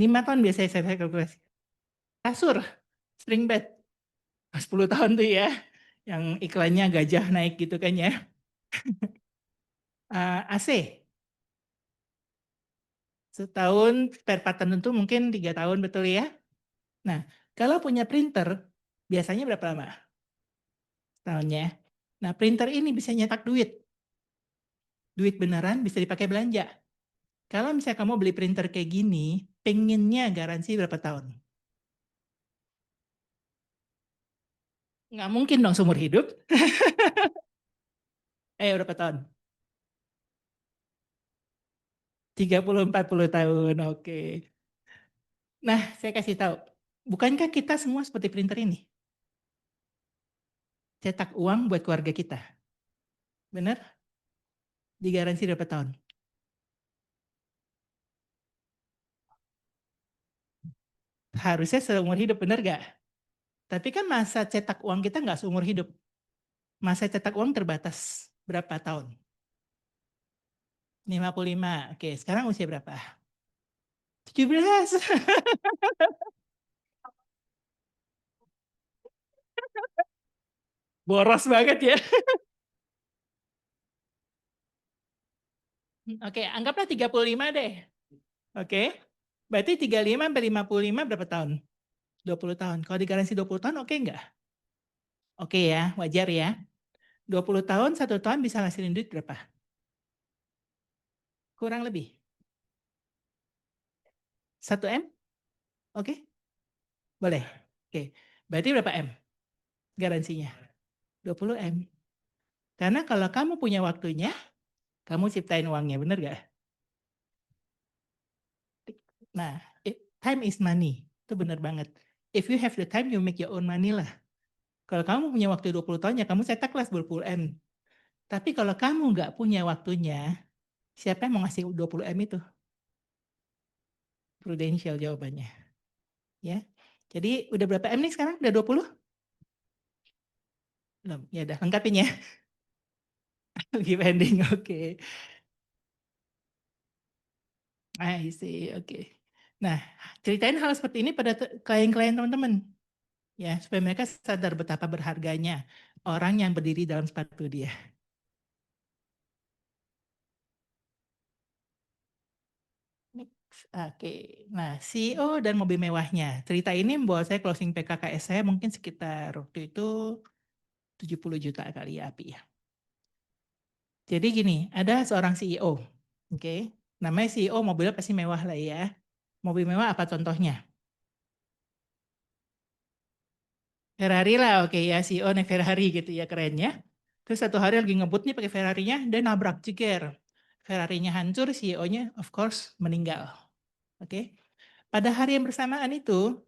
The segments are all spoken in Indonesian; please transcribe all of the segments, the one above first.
5 tahun biasanya saya kalkulasi. Kasur, spring bed, 10 tahun tuh ya, yang iklannya gajah naik gitu kan ya. AC, setahun spare part tertentu mungkin 3 tahun, betul ya. Nah, kalau punya printer, biasanya berapa lama tahunnya? Nah, printer ini bisa nyetak duit. Duit beneran bisa dipakai belanja. Kalau misalnya kamu beli printer kayak gini, pengennya garansi berapa tahun? Nggak mungkin dong seumur hidup. Berapa tahun? 30-40 tahun, oke. Nah, saya kasih tahu. Bukankah kita semua seperti printer ini? Cetak uang buat keluarga kita. Benar? Digaransi berapa tahun? Harusnya seumur hidup, benar nggak? Tapi kan masa cetak uang kita nggak seumur hidup. Masa cetak uang terbatas berapa tahun? 55. Oke, sekarang usia berapa? 17. Boros banget ya. Oke, anggaplah 35 deh. Oke. Berarti 35 sampai 55 berapa tahun? 20 tahun. Kalau digaransi 20 tahun oke nggak? Oke ya, wajar ya. 20 tahun, 1 tahun bisa ngasilin duit berapa? Kurang lebih. 1 M? Oke, boleh. Oke, berarti berapa M garansinya? 20 M. Karena kalau kamu punya waktunya, kamu ciptain uangnya, bener gak? Nah, time is money. Itu bener banget. If you have the time, you make your own money lah. Kalau kamu punya waktu 20 tahun, ya kamu cetaklah 20 M. Tapi kalau kamu nggak punya waktunya, siapa yang mau ngasih 20 M itu? Prudential jawabannya. Ya. Jadi udah berapa M nih sekarang? Udah 20? Belum. Ya udah, lengkapin ya. Keep ending, oke. I see, oke. Nah, ceritain hal seperti ini pada klien-klien teman-teman. Ya, supaya mereka sadar betapa berharganya orang yang berdiri dalam sepatu dia. Oke, nah CEO dan mobil mewahnya. Cerita ini membawa saya closing PKKS saya mungkin sekitar waktu itu 70 juta kali ya, Api ya. Jadi gini, ada seorang CEO, oke, namanya CEO mobilnya pasti mewah lah ya. Mobil mewah apa contohnya? Ferrari lah, oke ya, CEO naik Ferrari gitu ya, keren ya. Terus satu hari lagi ngebut nih pakai Ferrarinya, dan nabrak jeger. Ferrarinya hancur, CEO-nya of course meninggal. Oke. Pada hari yang bersamaan itu,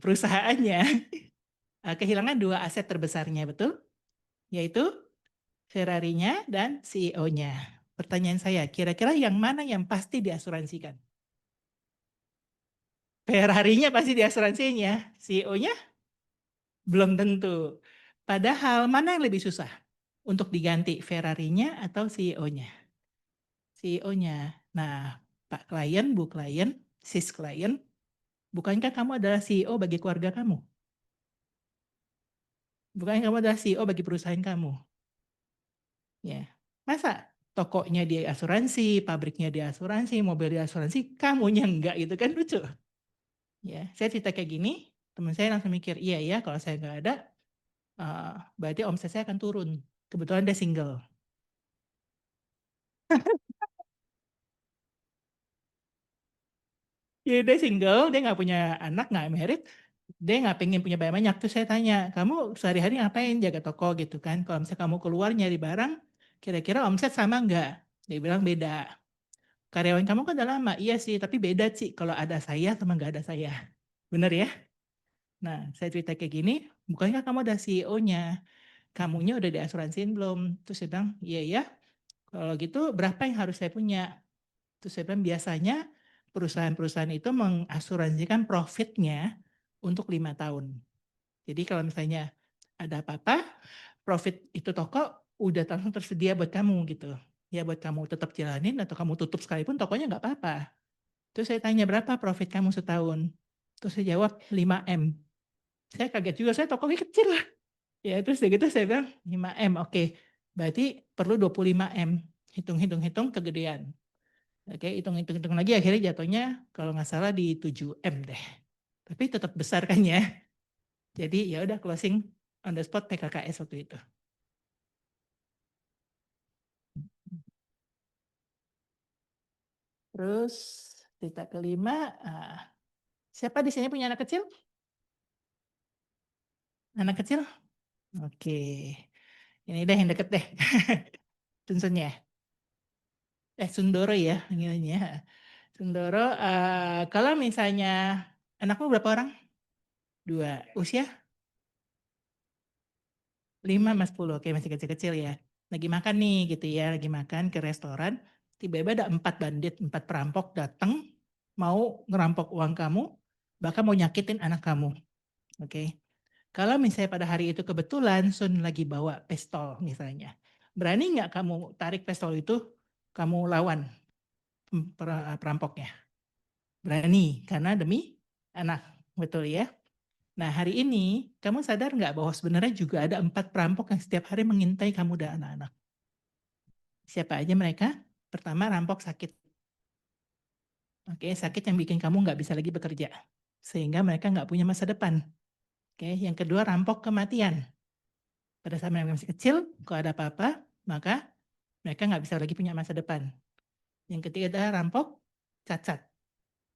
perusahaannya kehilangan 2 aset terbesarnya, betul? Yaitu Ferrarinya dan CEO-nya. Pertanyaan saya, kira-kira yang mana yang pasti diasuransikan? Ferrarinya pasti diasuransinya, CEO-nya belum tentu. Padahal mana yang lebih susah untuk diganti, Ferrarinya atau CEO-nya? CEO-nya. Nah, Pak klien, Bu klien, Sis klien, bukankah kamu adalah CEO bagi keluarga kamu? Bukankah kamu adalah CEO bagi perusahaan kamu? Ya. Masa tokonya dia asuransi, pabriknya dia asuransi, mobil dia asuransi, kamunya enggak, gitu kan, lucu. Ya, saya cerita kayak gini, teman saya langsung mikir, iya ya, kalau saya nggak ada, berarti omset saya akan turun. Kebetulan dia single. Ya, dia single, dia nggak punya anak, nggak married, dia nggak pengen punya banyak-banyak. Terus saya tanya, kamu sehari-hari ngapain jaga toko gitu kan? Kalau misalnya kamu keluar nyari barang, kira-kira omset sama nggak? Dia bilang beda. Karyawan kamu kan udah lama, iya sih, tapi beda sih kalau ada saya sama nggak ada saya. Bener ya? Nah, saya cerita kayak gini, bukankah kamu ada CEO-nya? Kamunya udah diasuransiin belum? Terus saya bilang, iya ya, kalau gitu berapa yang harus saya punya? Terus saya bilang, biasanya perusahaan-perusahaan itu mengasuransikan profitnya untuk 5 tahun. Jadi kalau misalnya ada apa-apa, profit itu toko udah langsung tersedia buat kamu gitu. Ya buat kamu tetap jalanin atau kamu tutup sekalipun tokonya nggak apa-apa. Terus saya tanya, berapa profit kamu setahun? Terus saya jawab 5M. Saya kaget juga, saya tokonya kecil lah. Ya, terus gitu saya bilang 5M, oke. Berarti perlu 25M. Hitung-hitung kegedean. Oke, hitung-hitung lagi akhirnya jatuhnya kalau nggak salah di 7M deh. Tapi tetap besar kan ya. Jadi ya udah closing on the spot PKKS waktu itu. Terus cerita kelima, siapa di sini punya anak kecil? Anak kecil? Oke. Ini deh yang deket deh. Tunsunnya. Sundoro ya panggilannya. Sundoro, kalau misalnya anakmu berapa orang? 2. Usia? 5 mas 10. Oke, masih kecil-kecil ya. Lagi makan nih gitu ya, lagi makan ke restoran. Tiba-tiba ada 4 bandit, 4 perampok datang mau ngerampok uang kamu, bahkan mau nyakitin anak kamu. Oke. Kalau misalnya pada hari itu kebetulan Sun lagi bawa pistol misalnya. Berani nggak kamu tarik pistol itu, kamu lawan perampoknya? Berani, karena demi anak. Betul ya? Nah hari ini, kamu sadar nggak bahwa sebenarnya juga ada 4 perampok yang setiap hari mengintai kamu dan anak-anak? Siapa aja mereka? Pertama, rampok sakit. Oke, sakit yang bikin kamu nggak bisa lagi bekerja. Sehingga mereka nggak punya masa depan. Oke, yang kedua, rampok kematian. Pada saat mereka masih kecil, kalau ada apa-apa, maka mereka nggak bisa lagi punya masa depan. Yang ketiga adalah rampok cacat.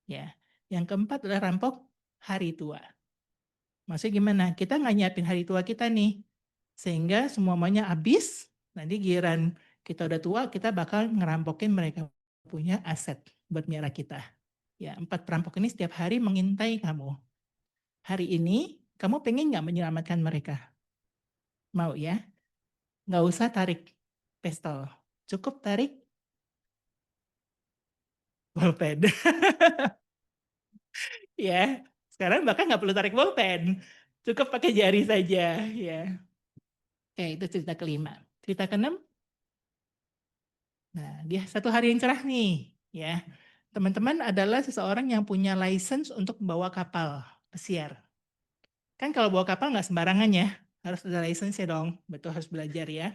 Ya. Yang keempat adalah rampok hari tua. Maksudnya gimana? Kita nggak nyiapin hari tua kita nih. Sehingga semuanya habis, nanti giliran kita udah tua, kita bakal ngerampokin mereka punya aset buat miara kita. Ya, 4 perampok ini setiap hari mengintai kamu. Hari ini, kamu pengen nggak menyelamatkan mereka? Mau ya? Nggak usah tarik pistol. Cukup tarik bolpen. Ya, sekarang bahkan nggak perlu tarik bolpen. Cukup pakai jari saja. Ya. Oke, itu cerita kelima. Cerita keenam, nah dia satu hari yang cerah nih. Ya, teman-teman adalah seseorang yang punya license untuk membawa kapal pesiar. Kan kalau bawa kapal nggak sembarangan ya, harus ada license ya dong. Betul, harus belajar ya.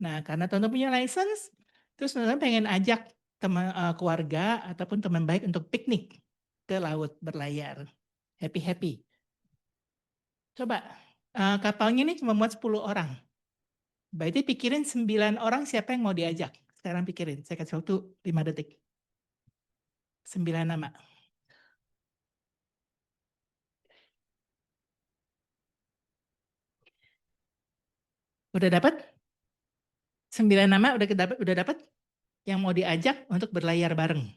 Nah, karena teman-teman punya license, terus teman-teman pengen ajak teman keluarga ataupun teman baik untuk piknik ke laut berlayar. Happy-happy. Coba, kapalnya ini cuma muat 10 orang. Berarti pikirin 9 orang siapa yang mau diajak. Sekarang pikirin, saya kasih waktu 5 detik. 9 nama. Udah dapat? 9 nama udah dapat yang mau diajak untuk berlayar bareng.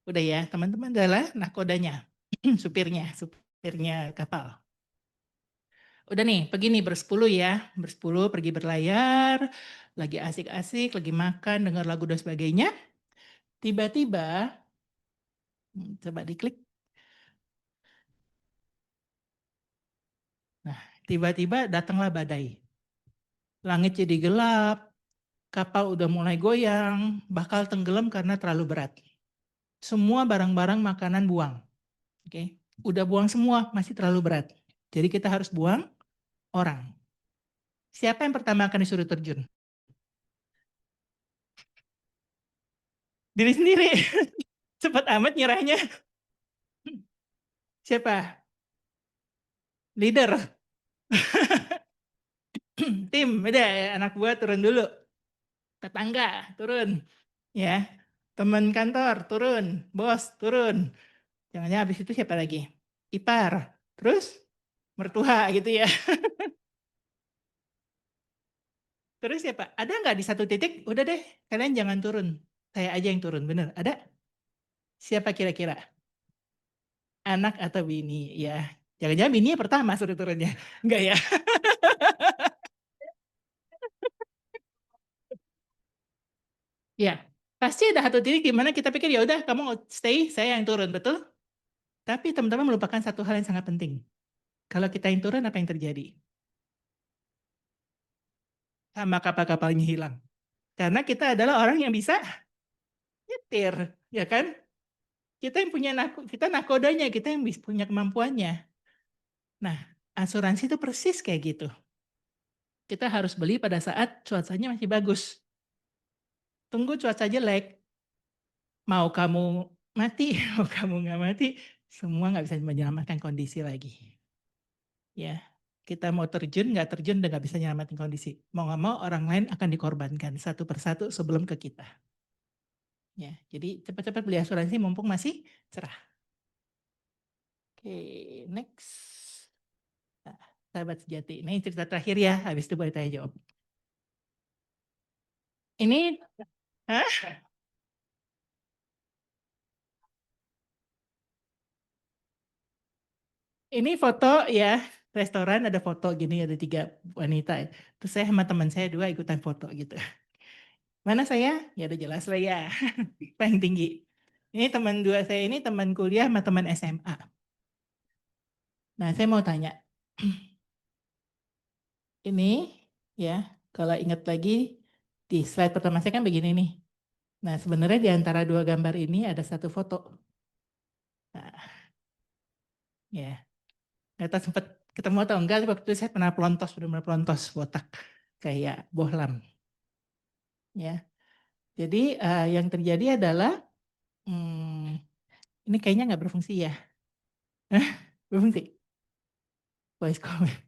Udah ya, teman-teman adalah nakodanya, supirnya kapal. Udah nih, pergi nih bersepuluh ya, bersepuluh pergi berlayar, lagi asik-asik, lagi makan, dengar lagu dan sebagainya. Tiba-tiba, coba diklik. Nah, tiba-tiba datanglah badai. Langit jadi gelap, kapal udah mulai goyang, bakal tenggelam karena terlalu berat. Semua barang-barang makanan buang. Oke, udah buang semua, masih terlalu berat. Jadi kita harus buang orang. Siapa yang pertama akan disuruh terjun? Diri sendiri. Cepat amat nyerahnya. Siapa? Leader. Tim, udah ya, anak buah turun dulu. Tetangga turun. Ya. Teman kantor turun. Bos turun. Jangan-jangan habis itu siapa lagi? Ipar. Terus mertua gitu ya. Terus siapa? Ada nggak di satu titik? Udah deh, kalian jangan turun. Saya aja yang turun, bener. Ada? Siapa kira-kira? Anak atau bini? Ya, jangan-jangan bininya pertama suruh turunnya. Enggak ya? Ya, pasti ada satu titik di mana kita pikir ya udah kamu stay, saya yang turun, betul? Tapi teman-teman melupakan satu hal yang sangat penting. Kalau kita yang turun, apa yang terjadi? Sama kapal-kapalnya hilang. Karena kita adalah orang yang bisa nyetir, ya kan? Kita yang punya kita nakodanya, kita yang punya kemampuannya. Nah, asuransi itu persis kayak gitu. Kita harus beli pada saat cuacanya masih bagus. Tunggu cuaca jelek, mau kamu mati, mau kamu nggak mati, semua nggak bisa menyelamatkan kondisi lagi. Ya, kita mau terjun, nggak terjun, udah nggak bisa menyelamatkan kondisi. Mau nggak mau orang lain akan dikorbankan satu persatu sebelum ke kita. Ya, jadi cepat-cepat beli asuransi mumpung masih cerah. Oke, next. Nah, sahabat sejati. Ini cerita terakhir ya, habis itu boleh tanya jawab. Ini, hah? Ini foto ya, restoran ada foto gini, ada 3 wanita. Terus saya sama teman saya 2 ikutan foto gitu. Mana saya? Ya udah jelas lah ya, paling tinggi. Ini teman 2 saya ini teman kuliah sama teman SMA. Nah, saya mau tanya, ini ya, kalau ingat lagi di slide pertama saya kan begini nih. Nah, sebenarnya di antara 2 gambar ini ada satu foto. Nah, ya, nggak tahu sempat ketemu atau enggak, waktu itu saya pernah pelontos, benar-benar pelontos botak kayak bohlam. Ya, jadi yang terjadi adalah ini kayaknya nggak berfungsi ya. Berfungsi. Voice comment.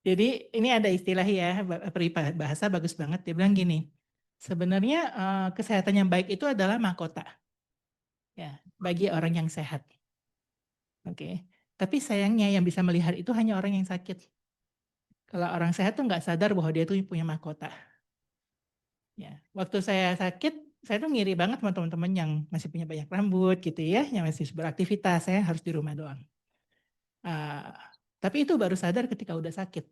Jadi ini ada istilah ya, bahasa bagus banget. Dia bilang gini, sebenarnya kesehatan yang baik itu adalah mahkota. Ya, bagi orang yang sehat. Oke. Tapi sayangnya yang bisa melihat itu hanya orang yang sakit. Kalau orang sehat tuh nggak sadar bahwa dia tuh punya mahkota. Ya, waktu saya sakit, saya tuh ngiri banget sama teman-teman yang masih punya banyak rambut gitu ya, yang masih beraktivitas. Saya harus di rumah doang. Uh, tapi itu baru sadar ketika udah sakit.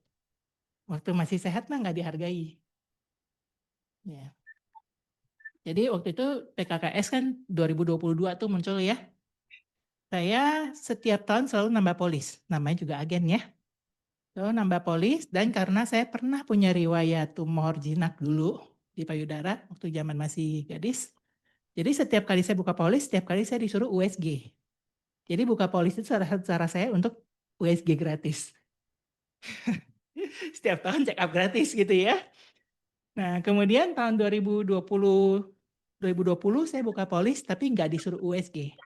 Waktu masih sehat mah nggak dihargai. Ya. Jadi waktu itu PKKS kan 2022 tuh muncul ya. Saya setiap tahun selalu nambah polis. Namanya juga agen ya. Selalu nambah polis dan karena saya pernah punya riwayat tumor jinak dulu di payudara waktu zaman masih gadis. Jadi setiap kali saya buka polis, setiap kali saya disuruh USG. Jadi buka polis itu salah satu cara saya untuk USG gratis. Setiap tahun check up gratis gitu ya. Nah, kemudian tahun 2020 saya buka polis tapi nggak disuruh USG.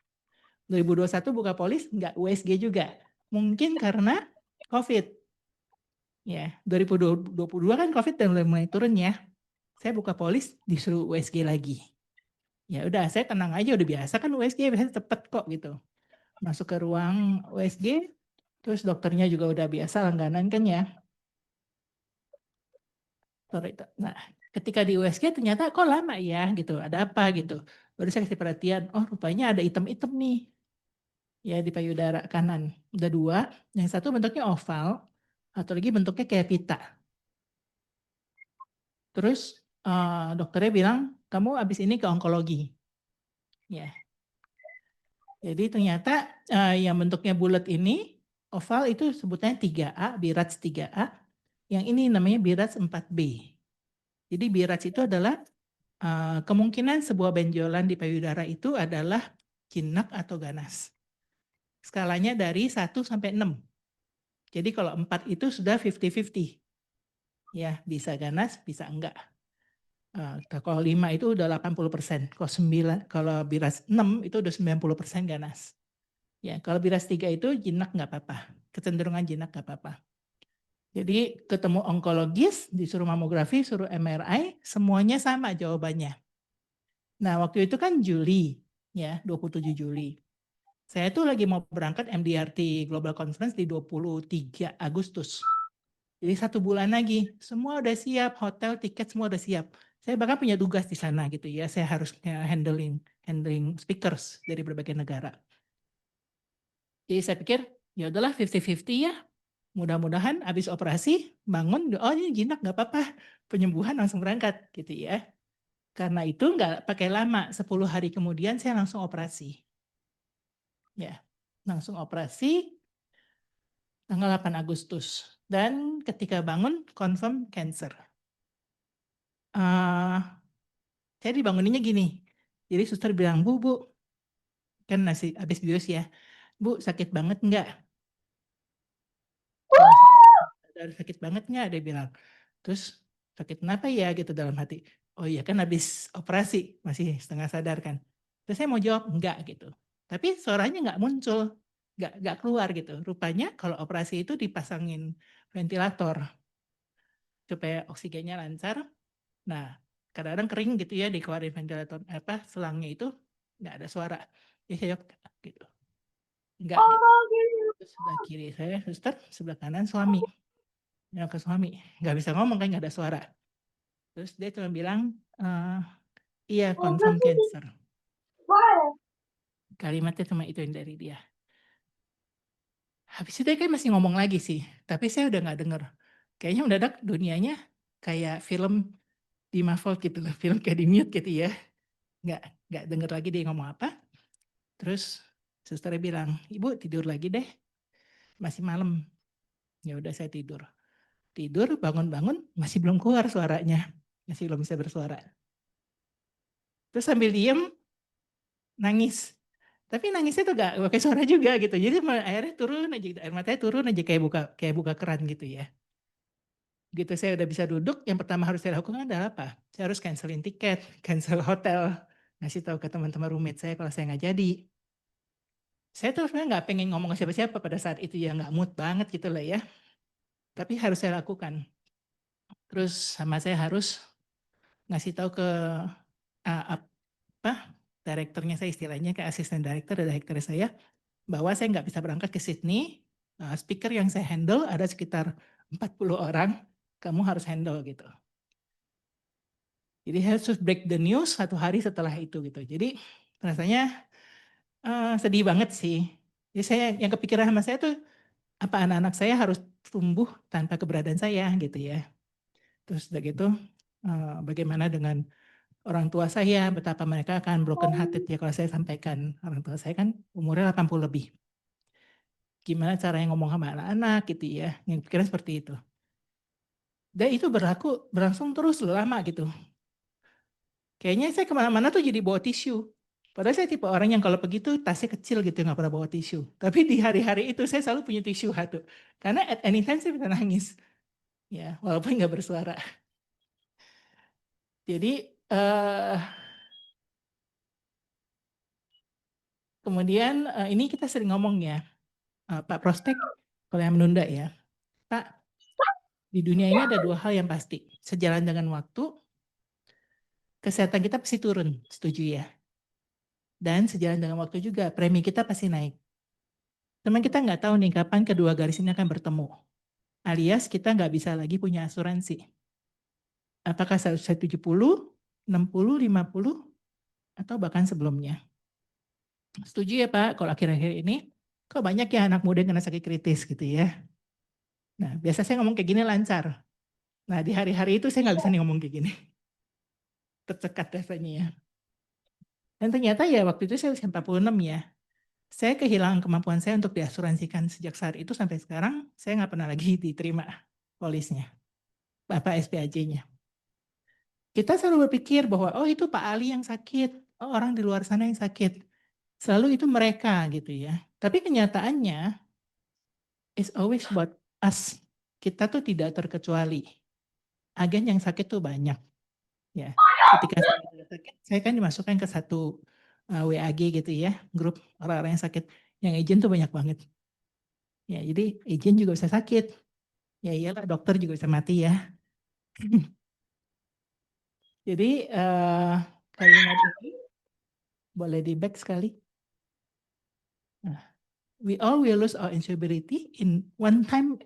2021 buka polis nggak USG juga. Mungkin karena COVID. Ya, 2022 kan COVID dan mulai turun ya. Saya buka polis disuruh USG lagi. Ya udah, saya tenang aja, udah biasa kan USG biasanya cepet kok gitu. Masuk ke ruang USG, terus dokternya juga udah biasa langganan kan ya. Nah, ketika di USG ternyata kok lama ya gitu, ada apa gitu. Baru saya kasih perhatian, oh rupanya ada item-item nih ya di payudara kanan. Udah 2, yang satu bentuknya oval, atau lagi bentuknya kayak pita. Terus dokternya bilang, kamu abis ini ke onkologi. Ya, jadi ternyata yang bentuknya bulat ini, oval itu sebutnya 3A, BIRATS 3A. Yang ini namanya BIRATS 4B. Jadi BIRATS itu adalah kemungkinan sebuah benjolan di payudara itu adalah jinak atau ganas. Skalanya dari 1 sampai 6. Jadi kalau 4 itu sudah 50-50. Ya, bisa ganas, bisa enggak. Kalau 5 itu udah 80%. Kalau 9, kalau BIRATS 6 itu udah 90% ganas. Ya, kalau BIRATS 3 itu jinak nggak apa-apa. Kecenderungan jinak nggak apa-apa. Jadi ketemu onkologis, disuruh mamografi, suruh MRI, semuanya sama jawabannya. Nah, waktu itu kan Juli, ya, 27 Juli. Saya tuh lagi mau berangkat MDRT Global Conference di 23 Agustus. Jadi 1 bulan lagi, semua udah siap, hotel, tiket semua udah siap. Saya bahkan punya tugas di sana gitu ya, saya harus handling speakers dari berbagai negara. Jadi saya pikir, ya udahlah 50-50 ya. Mudah-mudahan habis operasi bangun, oh ini jinak nggak apa-apa, penyembuhan langsung berangkat gitu ya. Karena itu nggak pakai lama, 10 hari kemudian saya langsung operasi. Ya, langsung operasi tanggal 8 Agustus. Dan ketika bangun confirm cancer. Saya dibanguninnya gini. Jadi suster bilang, Bu, kan habis bius ya. Bu, sakit banget nggak? Saya masih sadar, sakit banget nggak? Dia bilang. Terus sakit kenapa ya gitu dalam hati. Oh iya kan habis operasi, masih setengah sadar kan. Terus saya mau jawab enggak gitu. Tapi suaranya nggak muncul, nggak keluar gitu. Rupanya kalau operasi itu dipasangin ventilator supaya oksigennya lancar. Nah, kadang-kadang kering gitu ya dikeluarin ventilator selangnya itu nggak ada suara. Jadi saya jawab gitu. Enggak gitu. Terus sebelah kiri saya suster, sebelah kanan suami. Ya ke suami, nggak bisa ngomong kan nggak ada suara. Terus dia cuma bilang, "Eh, iya confirm cancer." Kalimatnya cuma itu yang dari dia. Habis itu dia kan masih ngomong lagi sih, tapi saya udah nggak denger. Kayaknya mendadak dunianya kayak film di Marvel gitu loh, film kayak di mute gitu ya. Nggak, nggak denger lagi dia ngomong apa. Terus susternya bilang, "Ibu tidur lagi deh, masih malam." Ya udah saya tidur. Tidur, bangun-bangun, masih belum keluar suaranya. Masih belum bisa bersuara. Terus sambil diem, nangis. Tapi nangisnya tuh gak pakai suara juga gitu. Jadi airnya turun aja, air matanya turun aja kayak buka keran gitu ya. Gitu saya udah bisa duduk, yang pertama harus saya lakukan adalah apa? Saya harus cancelin tiket, cancel hotel, ngasih tahu ke teman-teman roommate saya kalau saya nggak jadi. Saya tuh sebenarnya nggak pengen ngomong ke siapa-siapa pada saat itu ya, nggak mood banget gitu lah ya. Tapi harus saya lakukan. Terus sama saya harus ngasih tahu ke apa direkturnya saya istilahnya ke asisten direktur dan direktur saya bahwa saya nggak bisa berangkat ke Sydney. Speaker yang saya handle ada sekitar 40 orang, kamu harus handle gitu. Jadi harus break the news 1 hari setelah itu gitu. Jadi rasanya sedih banget sih. Jadi saya yang kepikiran sama saya tuh apa anak-anak saya harus tumbuh tanpa keberadaan saya gitu ya. Terus udah gitu bagaimana dengan orang tua saya, betapa mereka akan broken hearted ya kalau saya sampaikan. Orang tua saya kan umurnya 80 lebih. Gimana caranya ngomong sama anak-anak gitu ya. Yang pikiran seperti itu. Dan itu berlangsung terus lama gitu. Kayaknya saya kemana-mana tuh jadi bawa tisu. Padahal saya tipe orang yang kalau pergi tuh tasnya kecil gitu, nggak pernah bawa tisu. Tapi di hari-hari itu saya selalu punya tisu satu. Karena at any time saya bisa nangis. Ya, walaupun nggak bersuara. Jadi, kemudian ini kita sering ngomong ya, Pak Prospek, kalau yang menunda ya. Pak, di dunia ini ada 2 hal yang pasti. Sejalan dengan waktu, kesehatan kita pasti turun, setuju ya? Dan sejalan dengan waktu juga, premi kita pasti naik. Teman kita nggak tahu nih kapan kedua garis ini akan bertemu. Alias kita nggak bisa lagi punya asuransi. Apakah 170, 60, 50, atau bahkan sebelumnya. Setuju ya Pak, kalau akhir-akhir ini, kok banyak ya anak muda yang kena sakit kritis gitu ya. Nah, biasa saya ngomong kayak gini lancar. Nah, di hari-hari itu saya nggak bisa nih ngomong kayak gini. Tercekat rasanya ya. Dan ternyata ya waktu itu saya usia 46 ya. Saya kehilangan kemampuan saya untuk diasuransikan sejak saat itu sampai sekarang. Saya nggak pernah lagi diterima polisnya, Bapak SPAJ-nya. Kita selalu berpikir bahwa, oh itu Pak Ali yang sakit, oh, orang di luar sana yang sakit. Selalu itu mereka gitu ya. Tapi kenyataannya, it's always about us. Kita tuh tidak terkecuali. Agen yang sakit tuh banyak. Ya, ketika saya sakit, saya kan dimasukkan ke satu WAG gitu ya, grup orang-orang yang sakit. Yang agent tuh banyak banget. Ya, jadi agent juga bisa sakit. Ya iyalah, dokter juga bisa mati ya. Jadi kalimat ini boleh di back sekali. Nah, we all will lose our insurability in one time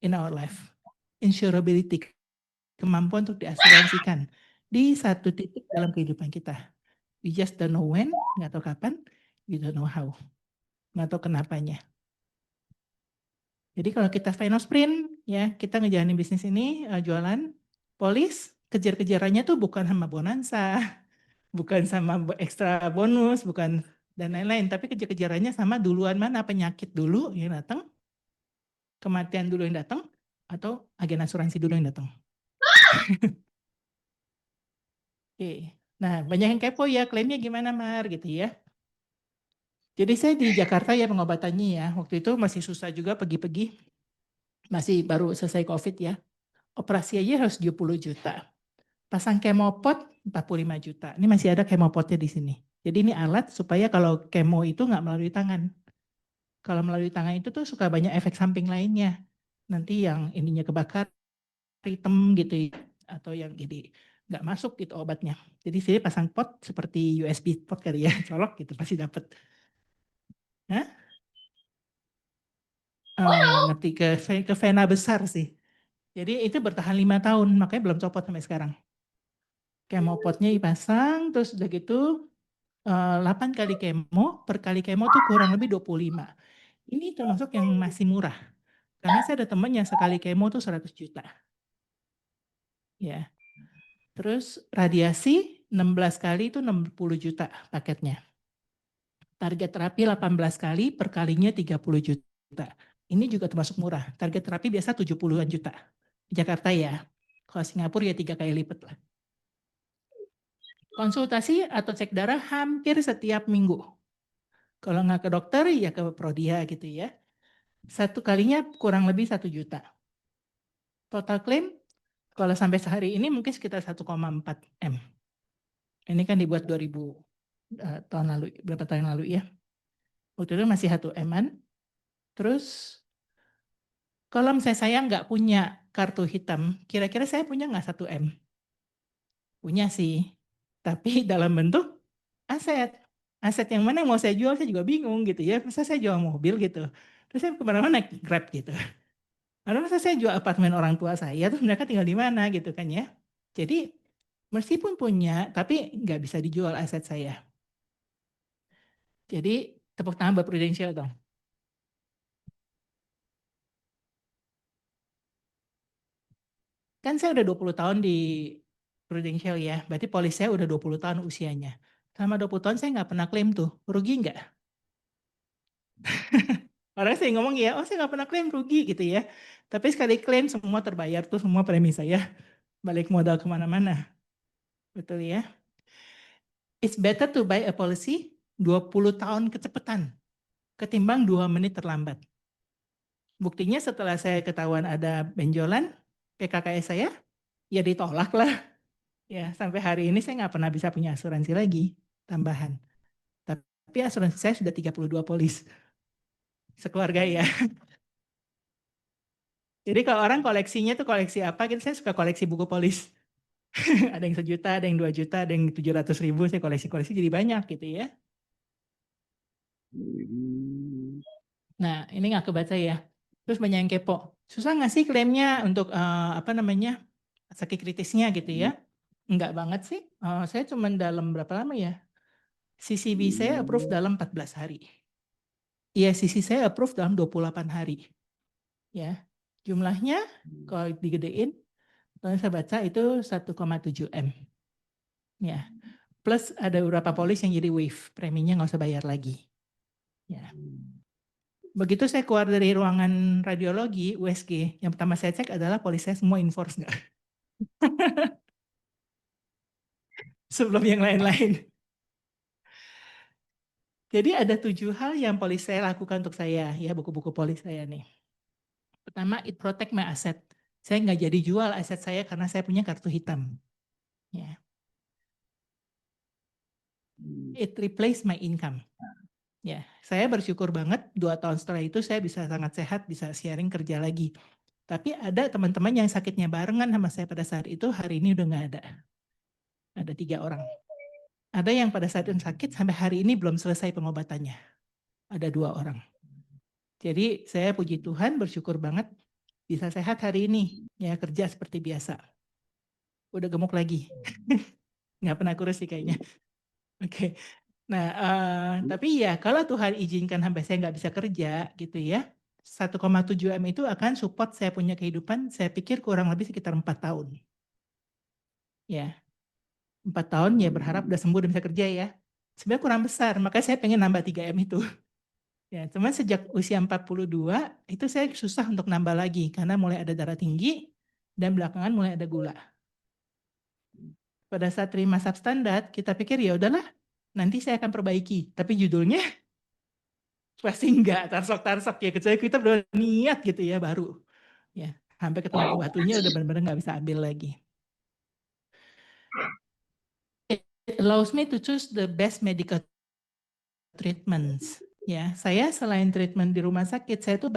in our life. Insurability, kemampuan untuk diasuransikan di satu titik dalam kehidupan kita. We just don't know when, nggak tahu kapan, we don't know how, nggak tahu kenapanya. Jadi kalau kita final sprint, ya kita ngejalanin bisnis ini, jualan, polis, kejar-kejarannya tuh bukan sama bonansa, bukan sama ekstra bonus, bukan dan lain-lain, tapi kejar-kejarannya sama duluan mana penyakit dulu yang datang, kematian dulu yang datang, atau agen asuransi dulu yang datang. Oke. Nah, banyak yang kepo ya, klaimnya gimana Mar gitu ya. Jadi saya di Jakarta ya pengobatannya ya. Waktu itu masih susah juga pergi-pergi. Masih baru selesai COVID ya. Operasi aja harus 70 juta. Pasang kemopot 45 juta. Ini masih ada kemopotnya di sini. Jadi ini alat supaya kalau kemo itu nggak melalui tangan. Kalau melalui tangan itu tuh suka banyak efek samping lainnya. Nanti yang ininya kebakar, hitam gitu ya. Atau yang jadi nggak masuk gitu obatnya. Jadi sini pasang pot seperti USB pot kali ya. Colok gitu pasti dapat. Hah? Ngerti ke vena besar sih. Jadi itu bertahan 5 tahun, makanya belum copot sampai sekarang. Kemopotnya dipasang, terus udah gitu 8 kali kemo, per kali kemo tuh kurang lebih 25. Ini termasuk yang masih murah. Karena saya ada teman yang sekali kemo tuh 100 juta. Ya. Terus radiasi 16 kali itu 60 juta paketnya. Target terapi 18 kali, per kalinya 30 juta. Ini juga termasuk murah. Target terapi biasa 70-an juta. Di Jakarta ya. Kalau Singapura ya 3 kali lipat lah. Konsultasi atau cek darah hampir setiap minggu. Kalau nggak ke dokter, ya ke Prodia gitu ya. Satu kalinya kurang lebih 1 juta. Total klaim, kalau sampai sehari ini mungkin sekitar 1,4 M. Ini kan dibuat 2000 tahun lalu, berapa tahun lalu ya. Waktu itu masih 1 M-an. Terus kalau misalnya saya nggak punya kartu hitam, kira-kira saya punya nggak 1 M? Punya sih, tapi dalam bentuk aset. Aset yang mana yang mau saya jual, saya juga bingung gitu ya. Masa saya jual mobil gitu. Terus saya kemana-mana naik Grab gitu. Lalu masa saya jual apartemen orang tua saya, terus mereka tinggal di mana gitu kan ya. Jadi meskipun punya, tapi nggak bisa dijual aset saya. Jadi tepuk tangan buat Prudential dong. Kan saya udah 20 tahun di Prudential ya, berarti polis saya udah 20 tahun usianya. Selama 20 tahun saya nggak pernah klaim tuh, rugi nggak? Orang saya ngomong ya, oh saya nggak pernah klaim, rugi gitu ya. Tapi sekali klaim semua terbayar tuh, semua premi saya balik modal kemana-mana. Betul ya. It's better to buy a policy 20 tahun kecepatan ketimbang 2 menit terlambat. Buktinya setelah saya ketahuan ada benjolan PKKS saya, ya ditolak lah. Ya, sampai hari ini saya nggak pernah bisa punya asuransi lagi tambahan. Tapi asuransi saya sudah 32 polis sekeluarga ya. Jadi kalau orang koleksinya tuh koleksi apa gitu, saya suka koleksi buku polis. Ada yang 1 juta, ada yang 2 juta, ada yang 700.000, saya koleksi-koleksi jadi banyak gitu ya. Nah, ini nggak kebaca ya. Terus banyak yang kepo. Susah nggak sih klaimnya untuk apa namanya sakit kritisnya gitu ya? Enggak banget sih. Saya cuma dalam berapa lama ya? CCB saya approve dalam 14 hari. Iya, CC saya approve dalam 28 hari. Ya, jumlahnya kalau digedein, kalau saya baca itu 1,7 M. Ya, plus ada beberapa polis yang jadi waive, preminya nggak usah bayar lagi. Ya. Begitu saya keluar dari ruangan radiologi USG, yang pertama saya cek adalah polis saya semua enforce nggak, sebelum yang lain-lain. Jadi ada 7 hal yang polis saya lakukan untuk saya, ya buku-buku polis saya nih. Pertama, it protect my asset. Saya nggak jadi jual aset saya karena saya punya kartu hitam. Ya. It replace my income. Ya, saya bersyukur banget 2 tahun setelah itu saya bisa sangat sehat, bisa sharing kerja lagi. Tapi ada teman-teman yang sakitnya barengan sama saya pada saat itu, hari ini udah nggak ada. Ada 3 orang. Ada yang pada saat itu sakit sampai hari ini belum selesai pengobatannya. Ada 2 orang. Jadi saya puji Tuhan bersyukur banget bisa sehat hari ini. Ya kerja seperti biasa. Udah gemuk lagi. Nggak pernah kurus sih kayaknya. Oke. Nah, tapi ya kalau Tuhan izinkan sampai saya nggak bisa kerja gitu ya. 1,7 M itu akan support saya punya kehidupan, saya pikir kurang lebih sekitar 4 tahun. Ya, 4 tahun ya berharap udah sembuh dan bisa kerja ya. Sebenarnya kurang besar, makanya saya pengen nambah 3 M itu. Ya, cuman sejak usia 42 itu saya susah untuk nambah lagi karena mulai ada darah tinggi dan belakangan mulai ada gula. pada saat terima substandard kita pikir ya udahlah nanti saya akan perbaiki. Tapi judulnya pasti enggak tarsok-tarsok ya kecuali kita udah niat gitu ya baru ya sampai ketemu batunya udah benar-benar nggak bisa ambil lagi. It allows me to choose the best medical treatments. Ya, saya selain treatment di rumah sakit, saya tuh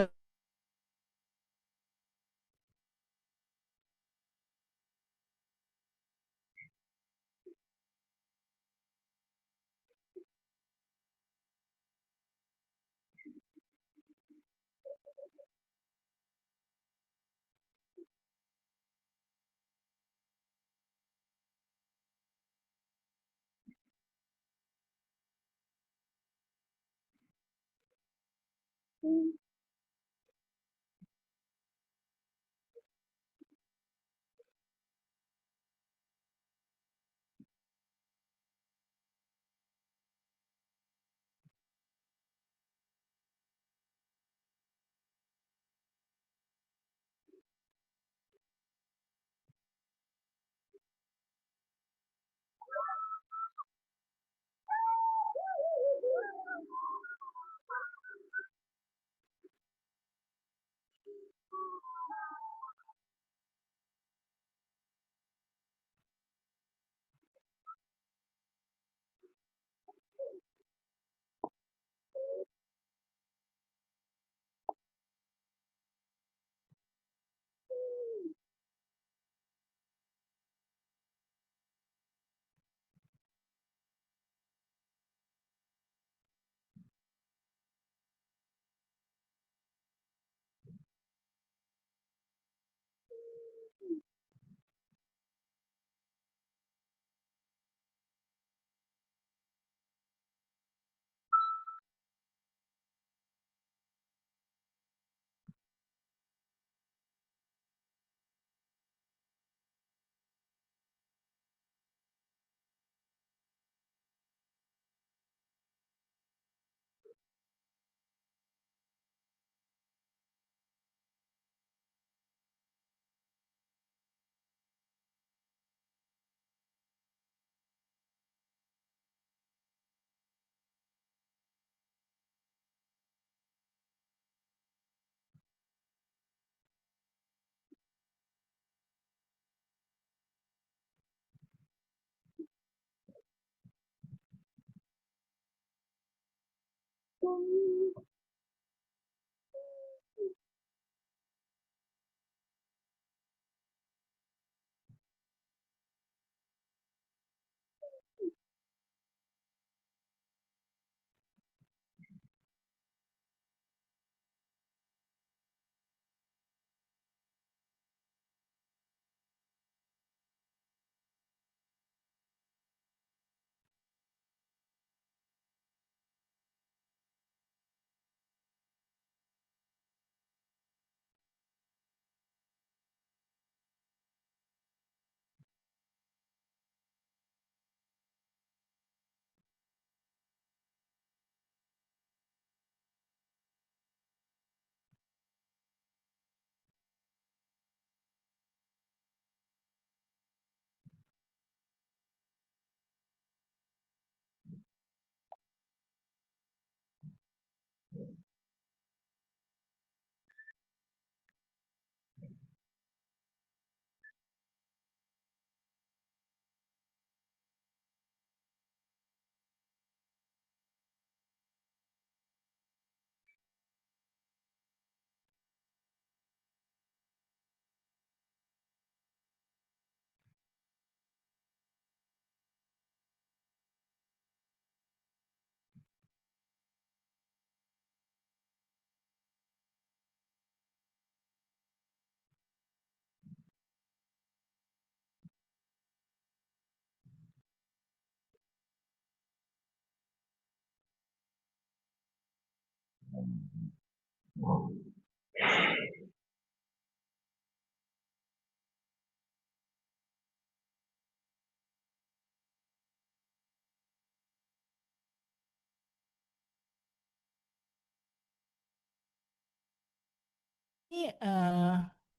ini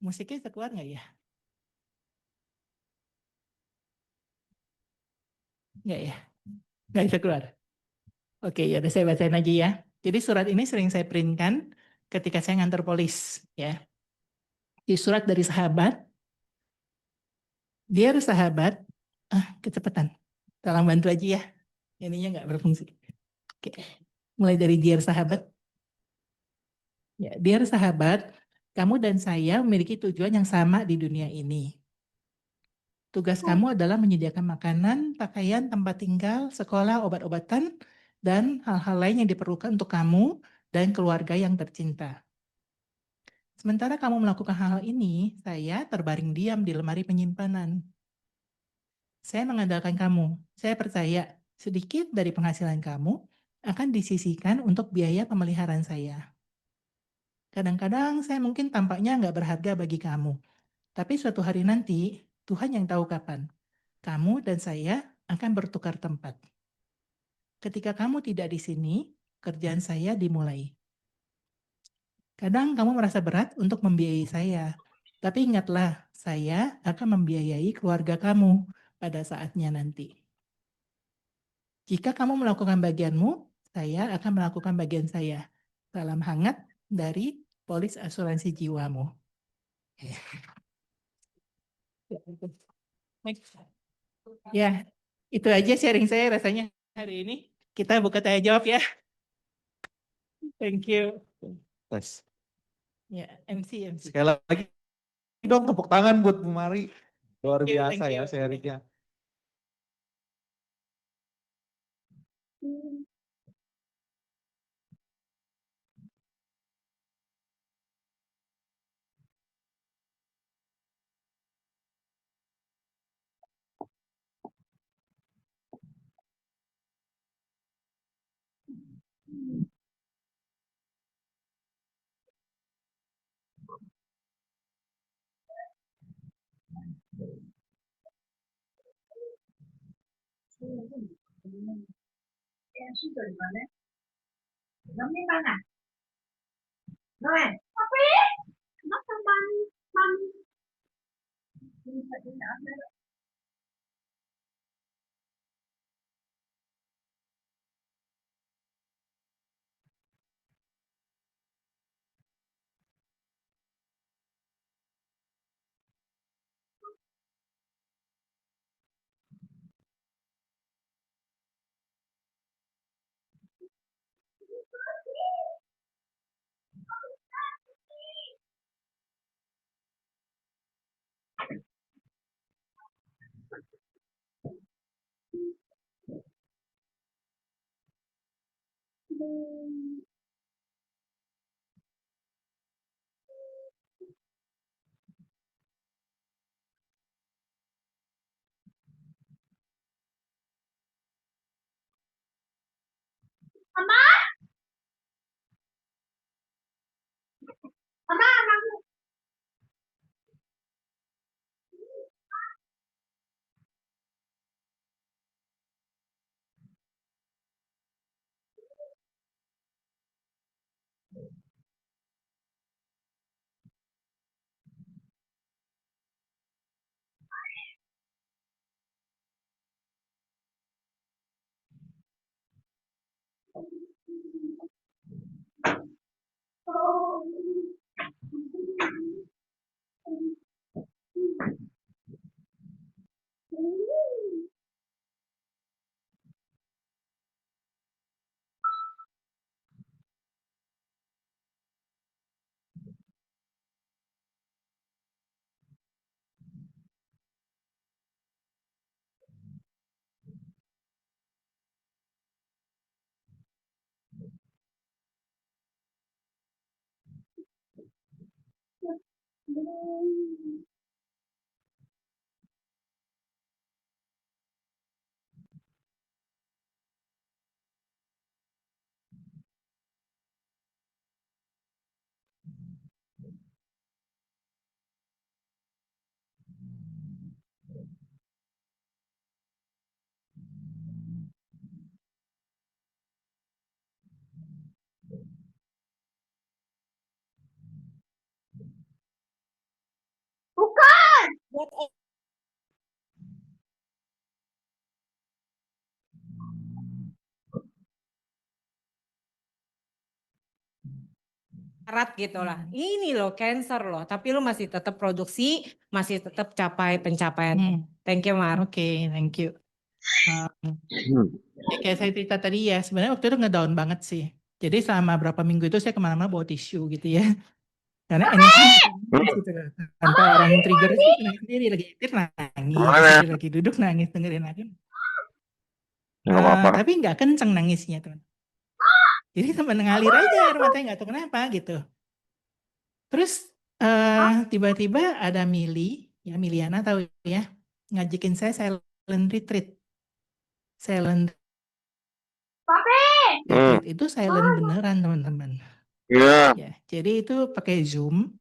musiknya bisa keluar nggak ya? Nggak ya? Nggak bisa keluar. Oke, ya udah saya bacain lagi ya. Jadi surat ini sering saya printkan ketika saya ngantor polis ya. Di surat dari sahabat, Dear sahabat, kecepatan. Tolong bantu aja ya. Ininya nggak berfungsi. Oke. Mulai dari Dear sahabat. Ya, Dear sahabat, kamu dan saya memiliki tujuan yang sama di dunia ini. Tugas kamu adalah menyediakan makanan, pakaian, tempat tinggal, sekolah, obat-obatan, dan hal-hal lain yang diperlukan untuk kamu dan keluarga yang tercinta. Sementara kamu melakukan hal ini, saya terbaring diam di lemari penyimpanan. Saya mengandalkan kamu. Saya percaya sedikit dari penghasilan kamu akan disisihkan untuk biaya pemeliharaan saya. Kadang-kadang saya mungkin tampaknya nggak berharga bagi kamu. Tapi suatu hari nanti, Tuhan yang tahu kapan, kamu dan saya akan bertukar tempat. Ketika kamu tidak di sini, kerjaan saya dimulai. Kadang kamu merasa berat untuk membiayai saya, tapi ingatlah, saya akan membiayai keluarga kamu pada saatnya nanti. Jika kamu melakukan bagianmu, saya akan melakukan bagian saya. Salam hangat dari polis asuransi jiwamu. Ya, itu aja sharing saya rasanya hari ini. Kita buka tanya jawab ya. Thank you. Tes. Ya, MC. Sekali lagi dong tepuk tangan buat Bu Mari. Luar Thank you, biasa thank ya you. sharingnya. Em suốt đời mà đấy, giống như ba nè, rồi, không biết, nó không băng, băng, nhưng phải đi đỡ đấy. Mama, mama, mama. Syarat gitu lah. Ini loh cancer loh, tapi lu masih tetap produksi, masih tetap capai pencapaian. Thank you, Mar. Oke, thank you. Ya, kayak saya cerita tadi ya, sebenarnya waktu itu ngedown banget sih. Jadi selama berapa minggu itu saya kemana-mana bawa tisu gitu ya. Karena anytime bisa nangis gitu loh. Tanpa orang trigger itu nangis sendiri, lagi nyetir nangis, lagi duduk nangis, dengerin lagu. Nggak apa-apa. Tapi nggak kenceng nangisnya teman. Jadi teman ngalir aja air matanya, nggak tahu kenapa gitu. Terus tiba-tiba ada ya Miliana tahu ya, ngajakin saya silent retreat. Silent retreat itu silent beneran teman-teman. Iya. Ya, jadi itu pakai Zoom.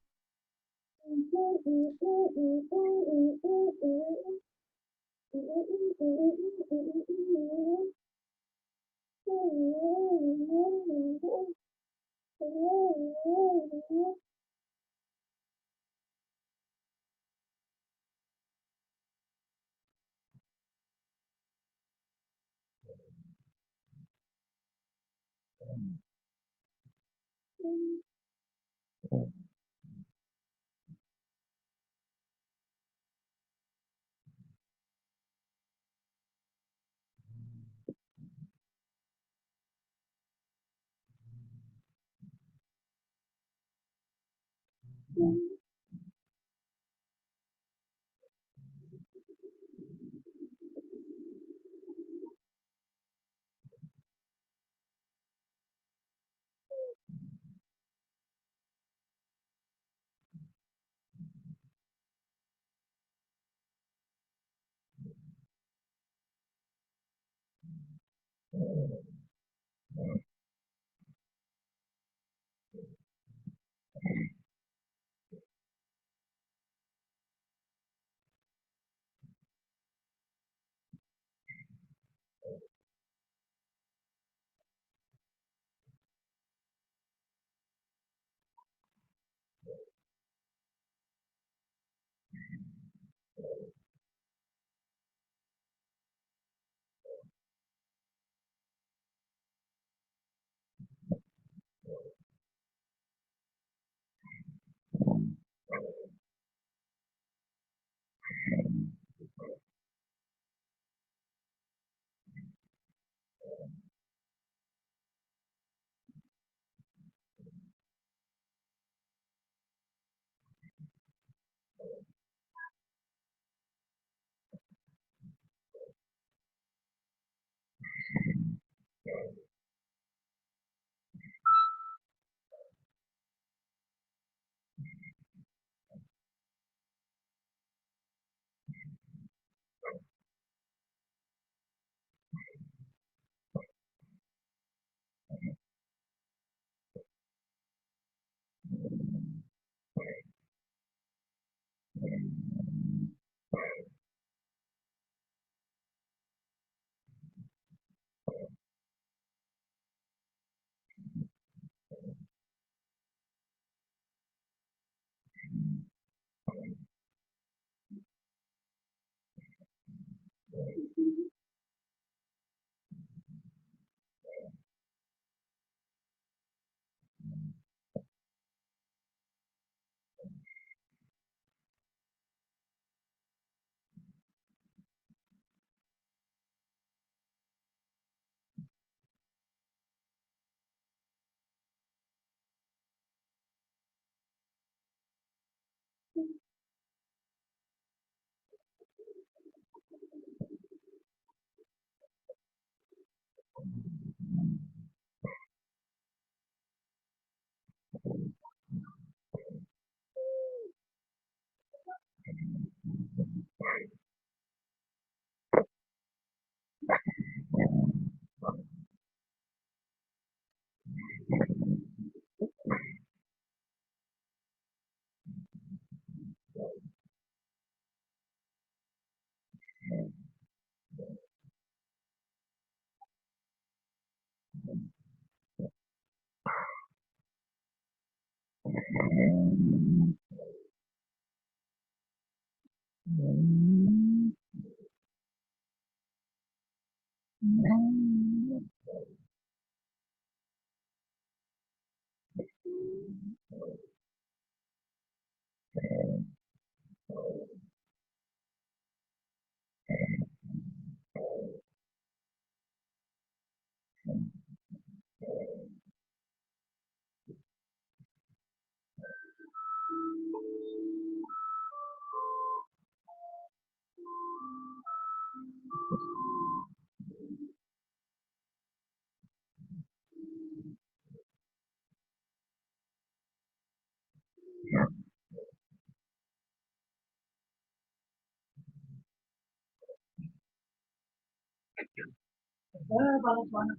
Bagus banget.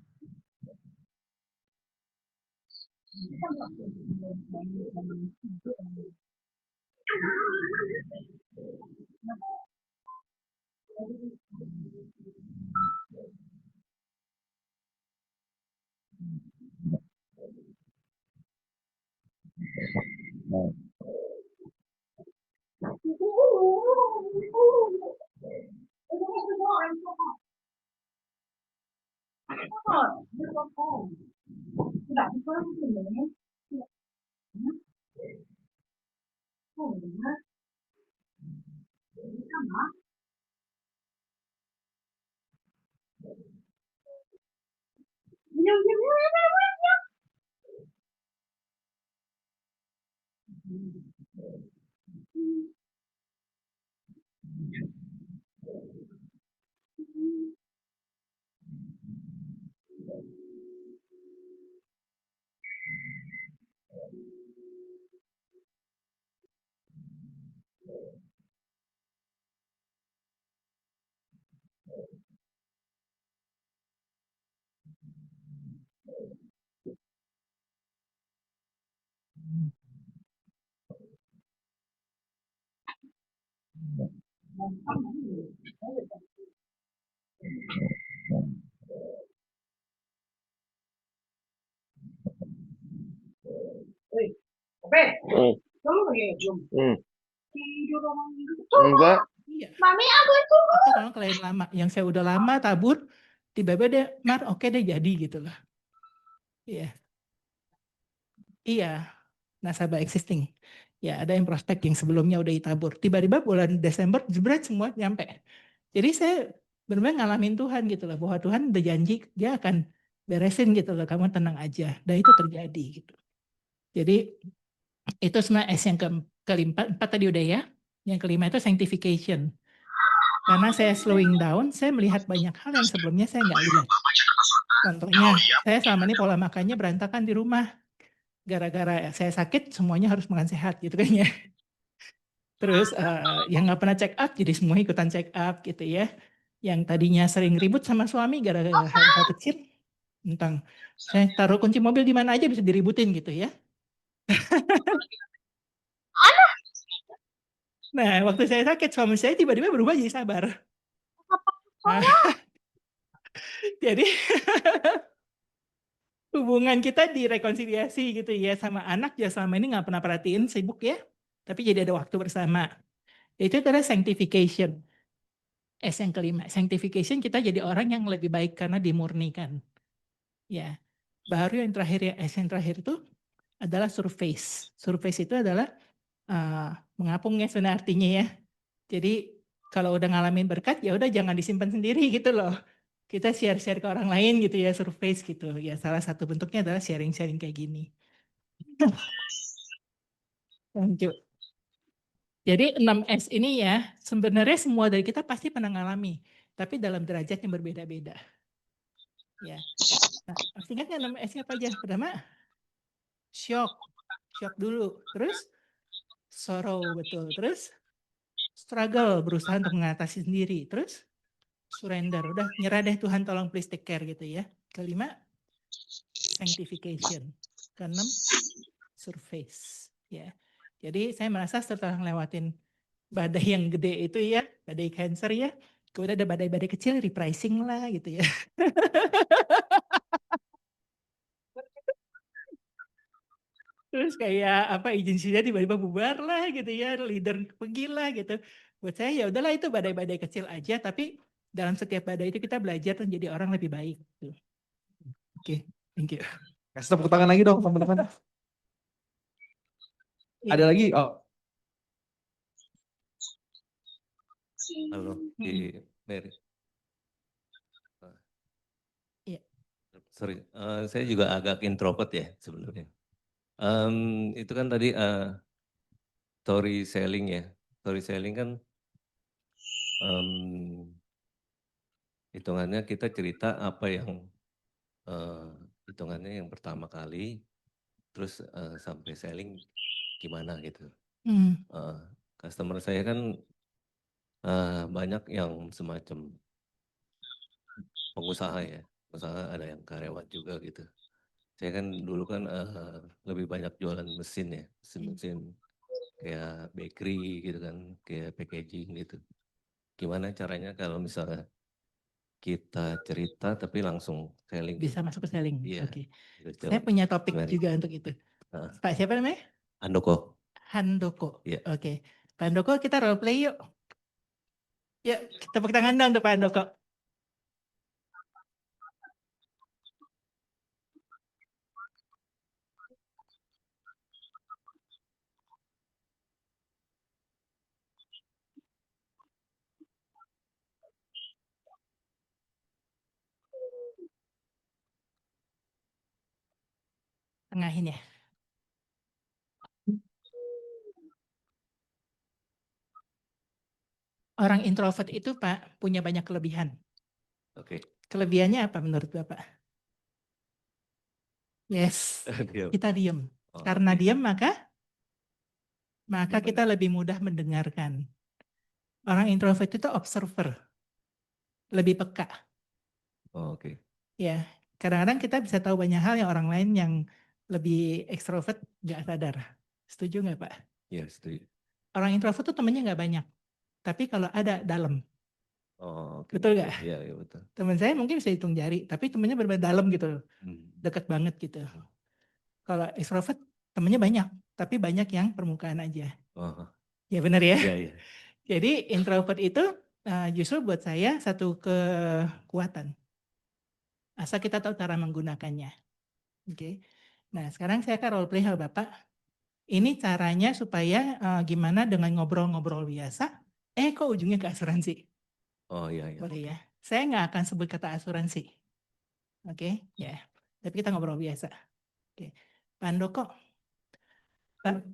Tidak bisa sebenarnya. Oh, benar. Sama. Woi, oke. Kamu pakai zoom. Tidur orang itu. Enggak. Iya. Mami aku itu. Atau kalau klien lama, yang saya udah lama tabur, tiba-tiba dia, Mar, oke deh jadi gitu loh. Iya. Iya, nasabah existing. Ya, ada yang prospek yang sebelumnya udah ditabur. Tiba-tiba bulan Desember, jebret semua nyampe. Jadi saya benar-benar ngalamin Tuhan gitu loh, bahwa Tuhan udah janji dia akan beresin gitu loh, kamu tenang aja. Dan itu terjadi gitu. Jadi itu sebenarnya S yang kelima, 4 tadi udah ya. Yang kelima itu sanctification. Karena saya slowing down, saya melihat banyak hal yang sebelumnya saya nggak lihat. Contohnya, saya selama ini pola makannya berantakan di rumah. Gara-gara saya sakit, semuanya harus makan sehat gitu kan ya. Terus yang nggak pernah check up, jadi semua ikutan check up gitu ya. Yang tadinya sering ribut sama suami gara-gara hal-hal kecil, tentang saya taruh kunci mobil di mana aja bisa diributin gitu ya. Nah, waktu saya sakit, suami saya tiba-tiba berubah jadi sabar. Nah, jadi hubungan kita direkonsiliasi gitu ya sama anak ya selama ini nggak pernah perhatiin sibuk ya, tapi jadi ada waktu bersama. Itu adalah sanctification. S yang kelima, sanctification kita jadi orang yang lebih baik karena dimurnikan. Ya, baru yang terakhir ya, S yang terakhir itu adalah surface. Surface itu adalah mengapung ya sebenarnya artinya ya. Jadi kalau udah ngalamin berkat ya udah jangan disimpan sendiri gitu loh. Kita share-share ke orang lain gitu ya, surface gitu. Ya salah satu bentuknya adalah sharing-sharing kayak gini. Thank you. Jadi 6S ini ya, sebenarnya semua dari kita pasti pernah ngalami, tapi dalam derajat yang berbeda-beda. Ya. Nah, masih ingat nggak 6S-nya apa aja? Pertama, shock. Shock dulu. Terus sorrow, betul. Terus struggle, berusaha untuk mengatasi sendiri. Terus surrender, udah nyerah deh Tuhan tolong please take care gitu ya. Kelima, sanctification. Keenam, surface. Ya. Jadi saya merasa setelah ngelewatin badai yang gede itu ya, badai cancer ya, kemudian ada badai-badai kecil, repricing lah gitu ya. Terus kayak apa agensinya tiba-tiba bubar lah gitu ya, leader pergi lah gitu. Buat saya ya udahlah itu badai-badai kecil aja, tapi dalam setiap badai itu kita belajar menjadi orang lebih baik. Gitu. Oke, thank you. Kasih tepuk tangan lagi dong teman-teman. Ada lagi? Oh. Halo, di Mary. Iya. Sorry, saya juga agak introvert ya sebenarnya. Itu kan tadi storytelling ya. Storytelling kan hitungannya kita cerita apa yang hitungannya yang pertama kali, terus sampai selling gimana gitu. Customer saya kan banyak yang semacam pengusaha ya. misalnya ada yang karyawan juga gitu. Saya kan dulu kan lebih banyak jualan mesin ya, mesin-mesin kayak bakery gitu kan, kayak packaging gitu. Gimana caranya kalau misalnya kita cerita tapi langsung selling? Bisa masuk ke selling. Iya, Oke. gitu. Saya punya topik Gimana? juga untuk itu. Heeh. Pak siapa namanya? Handoko. Handoko. Iya. Oke. Pak Handoko kita role play yuk. Yuk, tepuk tangan dong untuk Pak Handoko. Tengahin ya. Orang introvert itu Pak punya banyak kelebihan. Oke. Kelebihannya apa menurut Bapak? Yes, Diam. kita diem. Oh, Karena oke. diem maka Benar. kita lebih mudah mendengarkan. Orang introvert itu observer, lebih peka. Oh, oke. Ya, kadang-kadang kita bisa tahu banyak hal yang orang lain yang lebih ekstrovert nggak sadar. Setuju nggak Pak? Iya, setuju. Orang introvert tuh temennya nggak banyak, tapi kalau ada dalam. Oh, oke. Betul nggak? Iya, iya betul. Teman saya mungkin bisa hitung jari, tapi temennya benar-benar dalam gitu, Hmm. dekat banget gitu. Kalau ekstrovert temennya banyak, tapi banyak yang permukaan aja. Oh, Ya benar ya. iya, iya. Jadi introvert itu justru buat saya satu kekuatan. Asal kita tahu cara menggunakannya. Oke. Nah sekarang saya akan role play hal Bapak. Ini caranya supaya gimana dengan ngobrol-ngobrol biasa. Kok ujungnya ke asuransi? Oh, iya, iya. Boleh ya. Saya nggak akan sebut kata asuransi. Oke, ya. Tapi kita ngobrol biasa. Oke. Pak Handoko, Pak,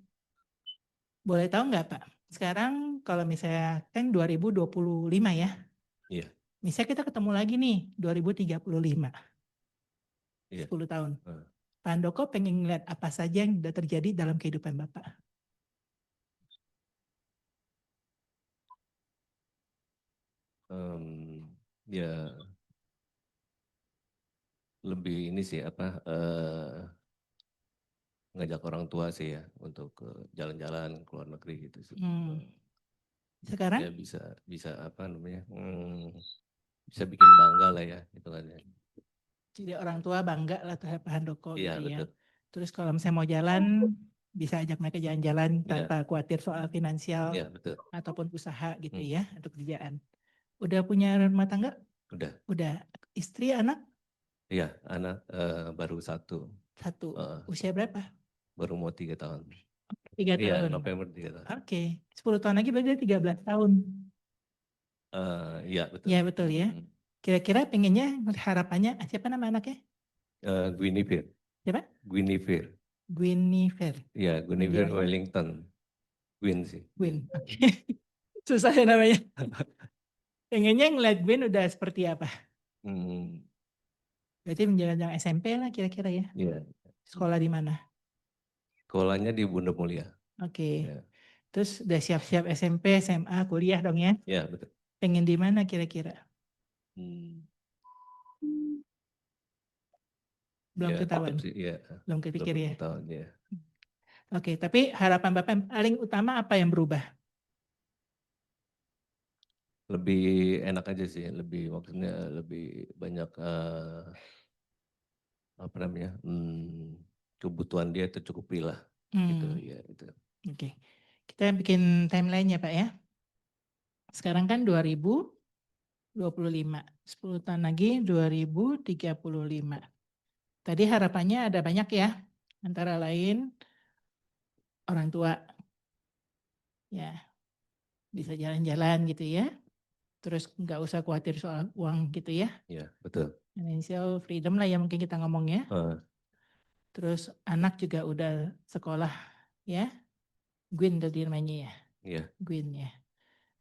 boleh tahu nggak Pak? Sekarang kalau misalnya kan 2025 ya. Iya. Misalnya kita ketemu lagi nih 2035. Iya. 10 tahun. Hmm. Pak Handoko pengen ngeliat apa saja yang sudah terjadi dalam kehidupan Bapak. Ya lebih ini sih apa ngajak orang tua sih ya untuk jalan-jalan ke luar negeri gitu sih. Sekarang? Ya bisa apa namanya bisa bikin bangga lah ya gitu kan ya. Jadi orang tua bangga lah terhadap Pak Handoko Iya, gitu ya. betul. Terus kalau misalnya mau jalan bisa ajak mereka jalan-jalan Iya. tanpa khawatir soal finansial Iya, betul. ataupun usaha gitu ya untuk kerjaan. Udah punya rumah tangga? Udah. Udah. Istri, anak? Iya, anak baru satu. Satu. Usia berapa? Baru mau 3 tahun. 3 Iya, tahun. November 3 tahun. Oke. 10 tahun lagi berarti 13 tahun. Iya, betul. Ya betul ya. Kira-kira pengennya harapannya siapa nama anaknya? Guinevere. Siapa? Guinevere. Guinevere. Iya, Guinevere Wellington. Gwyn sih. Gwyn. Oke. Susah ya namanya. Pengennya ngeliat Gwyn udah seperti apa? Berarti menjelang SMP lah kira-kira ya. Iya. Sekolah di mana? Sekolahnya di Bunda Mulia. Oke. Ya. Terus udah siap-siap SMP, SMA, kuliah dong ya? Iya, betul. Pengen di mana kira-kira? Belum Ya, ketahuan. tetap sih, ya. Belum kepikir ya. Ketahuan, ya. Oke, tapi harapan Bapak yang paling utama apa yang berubah? Lebih enak aja sih, lebih maksudnya lebih banyak apa namanya kebutuhan dia tercukupi lah gitu ya itu. Oke, kita bikin timeline ya Pak ya. Sekarang kan 2025, 10 tahun lagi 2035. Tadi harapannya ada banyak ya, antara lain orang tua, ya bisa jalan-jalan gitu ya. Terus nggak usah khawatir soal uang gitu ya. Iya, betul. Financial freedom lah ya mungkin kita ngomong ya. Terus anak juga udah sekolah ya. Gwyn tadi namanya ya. Iya. Gwyn ya.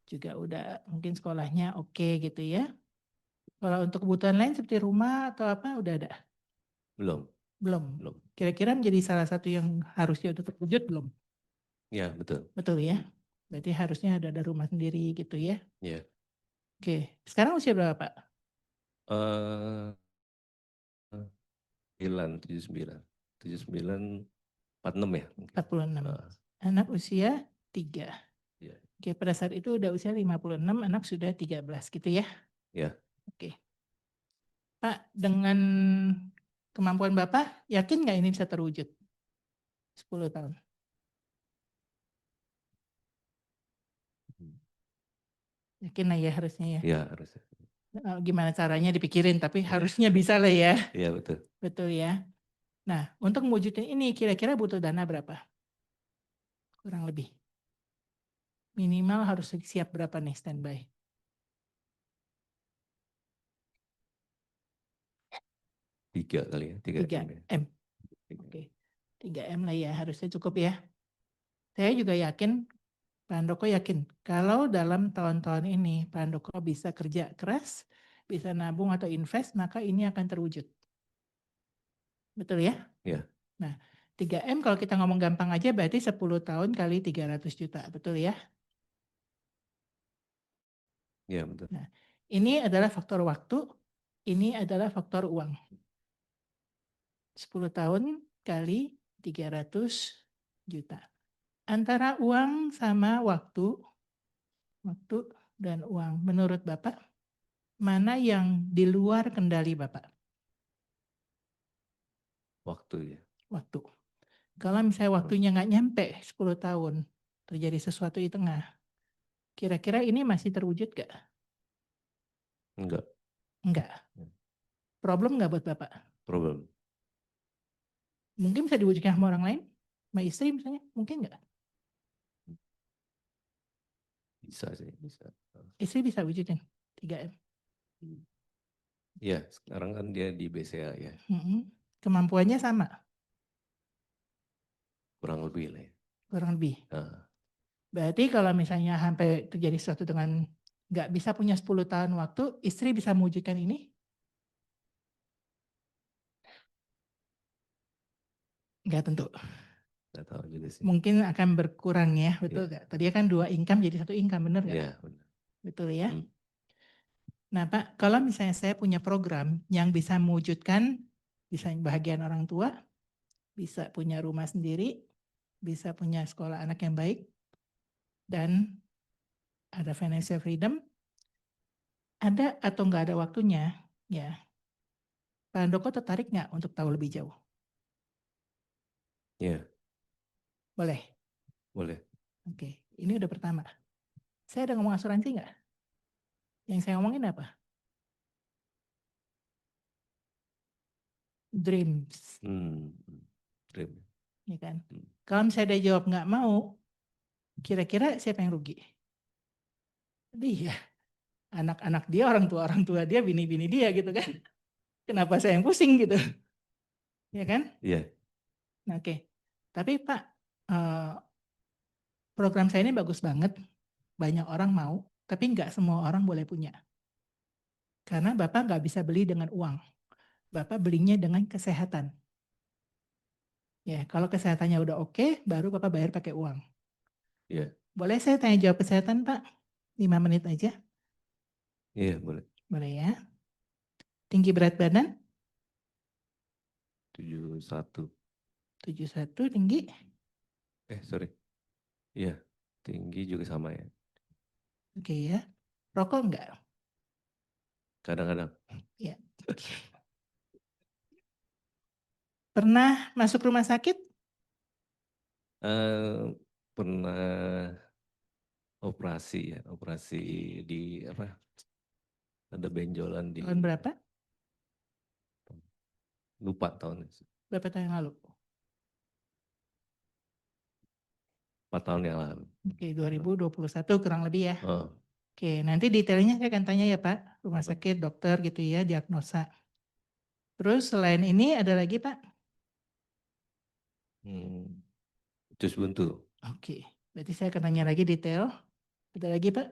Juga udah mungkin sekolahnya oke gitu ya. Kalau untuk kebutuhan lain seperti rumah atau apa udah ada? Belum. Belum. Kira-kira menjadi salah satu yang harusnya udah terwujud belum? Iya, betul. Betul ya. Berarti harusnya ada rumah sendiri gitu ya. Iya. Oke. Sekarang usia berapa Pak? 79, 46 ya mungkin. 46. Ah, Anak usia 3. Iya. Oke, pada saat itu udah usia 56, anak sudah 13 gitu ya. Ya. Oke. Pak, dengan kemampuan Bapak, yakin nggak ini bisa terwujud? 10 tahun. Yakin lah ya harusnya ya. Iya harusnya. Gimana caranya dipikirin, tapi harusnya bisa lah ya. Iya betul. Betul ya. Nah, untuk mewujudin ini kira-kira butuh dana berapa? Kurang lebih. Minimal harus siap berapa nih standby? 3 kali ya, 3 3 M ya. M. Oke. 3 M lah ya, harusnya cukup ya. Saya juga yakin, Pak Handoko yakin, kalau dalam tahun-tahun ini Pak Handoko bisa kerja keras, bisa nabung atau invest, maka ini akan terwujud. Betul ya? Iya. Nah, 3M kalau kita ngomong gampang aja berarti 10 tahun kali 300 juta, betul ya? Iya betul. Nah, ini adalah faktor waktu, ini adalah faktor uang. 10 tahun kali 300 juta. Antara uang sama waktu dan uang, menurut Bapak, mana yang di luar kendali Bapak? Waktu ya. Waktu. Kalau misalnya waktunya nggak nyampe 10 tahun, terjadi sesuatu di tengah, kira-kira ini masih terwujud nggak? Enggak. Enggak. Problem nggak buat Bapak? Problem. Mungkin bisa diwujudkan sama orang lain? Sama istri misalnya? Mungkin nggak? Bisa sih, bisa. Istri bisa wujudin 3M. Iya, sekarang kan dia di BCA ya, Kemampuannya sama? kurang lebih lah ya. Kurang lebih. Nah, Berarti kalau misalnya sampai terjadi sesuatu dengan nggak bisa punya 10 tahun waktu, istri bisa mewujudkan ini? Nggak tentu. nggak tahu juga sih. Mungkin akan berkurang ya, betul nggak? Tadi kan 2 income jadi 1 income, benar nggak? Iya, benar. Betul ya? Hmm. Nah Pak, kalau misalnya saya punya program yang bisa mewujudkan, bisa bahagian orang tua, bisa punya rumah sendiri, bisa punya sekolah anak yang baik, dan ada financial freedom, ada atau nggak ada waktunya, ya. Pak Handoko tertarik nggak untuk tahu lebih jauh? Iya, Boleh? boleh. Oke, ini udah pertama. Saya ada ngomong asuransi nggak? Yang saya ngomongin apa? Dreams, Dream. ya kan? Kalau misalnya dia jawab nggak mau, kira-kira siapa yang rugi? Dia, anak-anak dia, orang tua dia, bini-bini dia gitu kan? Kenapa saya yang pusing gitu? Ya kan? Iya. Nah, oke. Tapi Pak, program saya ini bagus banget, banyak orang mau, tapi nggak semua orang boleh punya. Karena Bapak nggak bisa beli dengan uang. Bapak belinya dengan kesehatan. Ya, kalau kesehatannya udah oke, baru Bapak bayar pakai uang. Iya. Boleh saya tanya jawab kesehatan, Pak? 5 menit aja. Iya, boleh. Boleh ya. Tinggi berat badan? 71. 71, tinggi? Sorry. Iya, tinggi juga sama ya. Oke ya. Rokok enggak? Kadang-kadang. Ya. Pernah masuk rumah sakit? Pernah operasi ya, operasi di apa? Ada benjolan di. Tahun berapa? Lupa tahun. Berapa tahun yang lalu? 4 tahun yang lalu. Oke, 2021 kurang lebih ya. Oh, Oke, nanti detailnya saya akan tanya ya Pak. Rumah sakit, dokter gitu ya, diagnosa. Terus selain ini ada lagi Pak? usus buntu. Oke, berarti saya akan tanya lagi detail. Ada lagi Pak?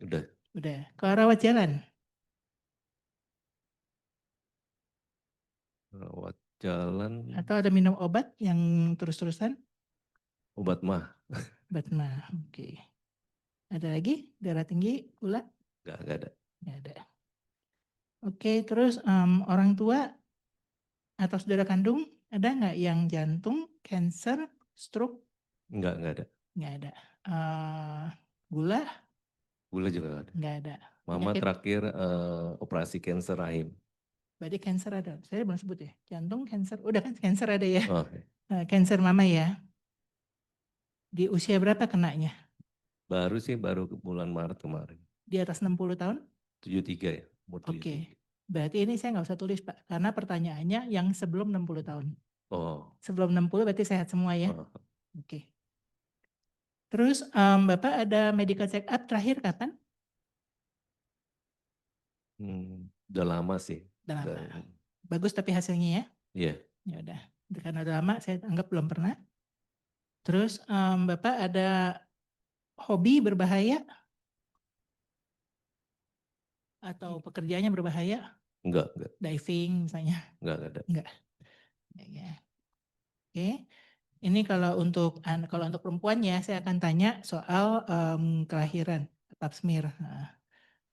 Udah. Udah. Kalau rawat jalan? Rawat jalan. Atau ada minum obat yang terus-terusan? Obat mah. Obat mah, oke. Ada lagi? Darah tinggi, gula? Nggak ada. Nggak ada. Oke, terus orang tua atau saudara kandung ada nggak yang jantung, cancer, stroke? Enggak ada. Nggak ada. Gula? Gula juga nggak ada. Nggak ada. Mama Penyakit? terakhir operasi kanker rahim. Berarti cancer ada. Saya belum sebut ya. Jantung, cancer. Udah kan cancer ada ya. Oh, Cancer mama ya. Di usia berapa kenanya? baru bulan Maret kemarin. Di atas 60 tahun? 73 ya. Oke. Berarti ini saya nggak usah tulis Pak. Karena pertanyaannya yang sebelum 60 tahun. Oh. Sebelum 60 berarti sehat semua ya. Oh. Oke. Terus Bapak ada medical check up terakhir kapan? Udah lama sih. Udah lama. Bagus tapi hasilnya ya? Iya. Ya udah. Karena udah lama saya anggap belum pernah. Terus Bapak ada hobi berbahaya? Atau pekerjaannya berbahaya? Enggak. Diving misalnya? Enggak ada. Enggak. Ya. Oke. Ini kalau untuk perempuan ya saya akan tanya soal kelahiran, pap smear,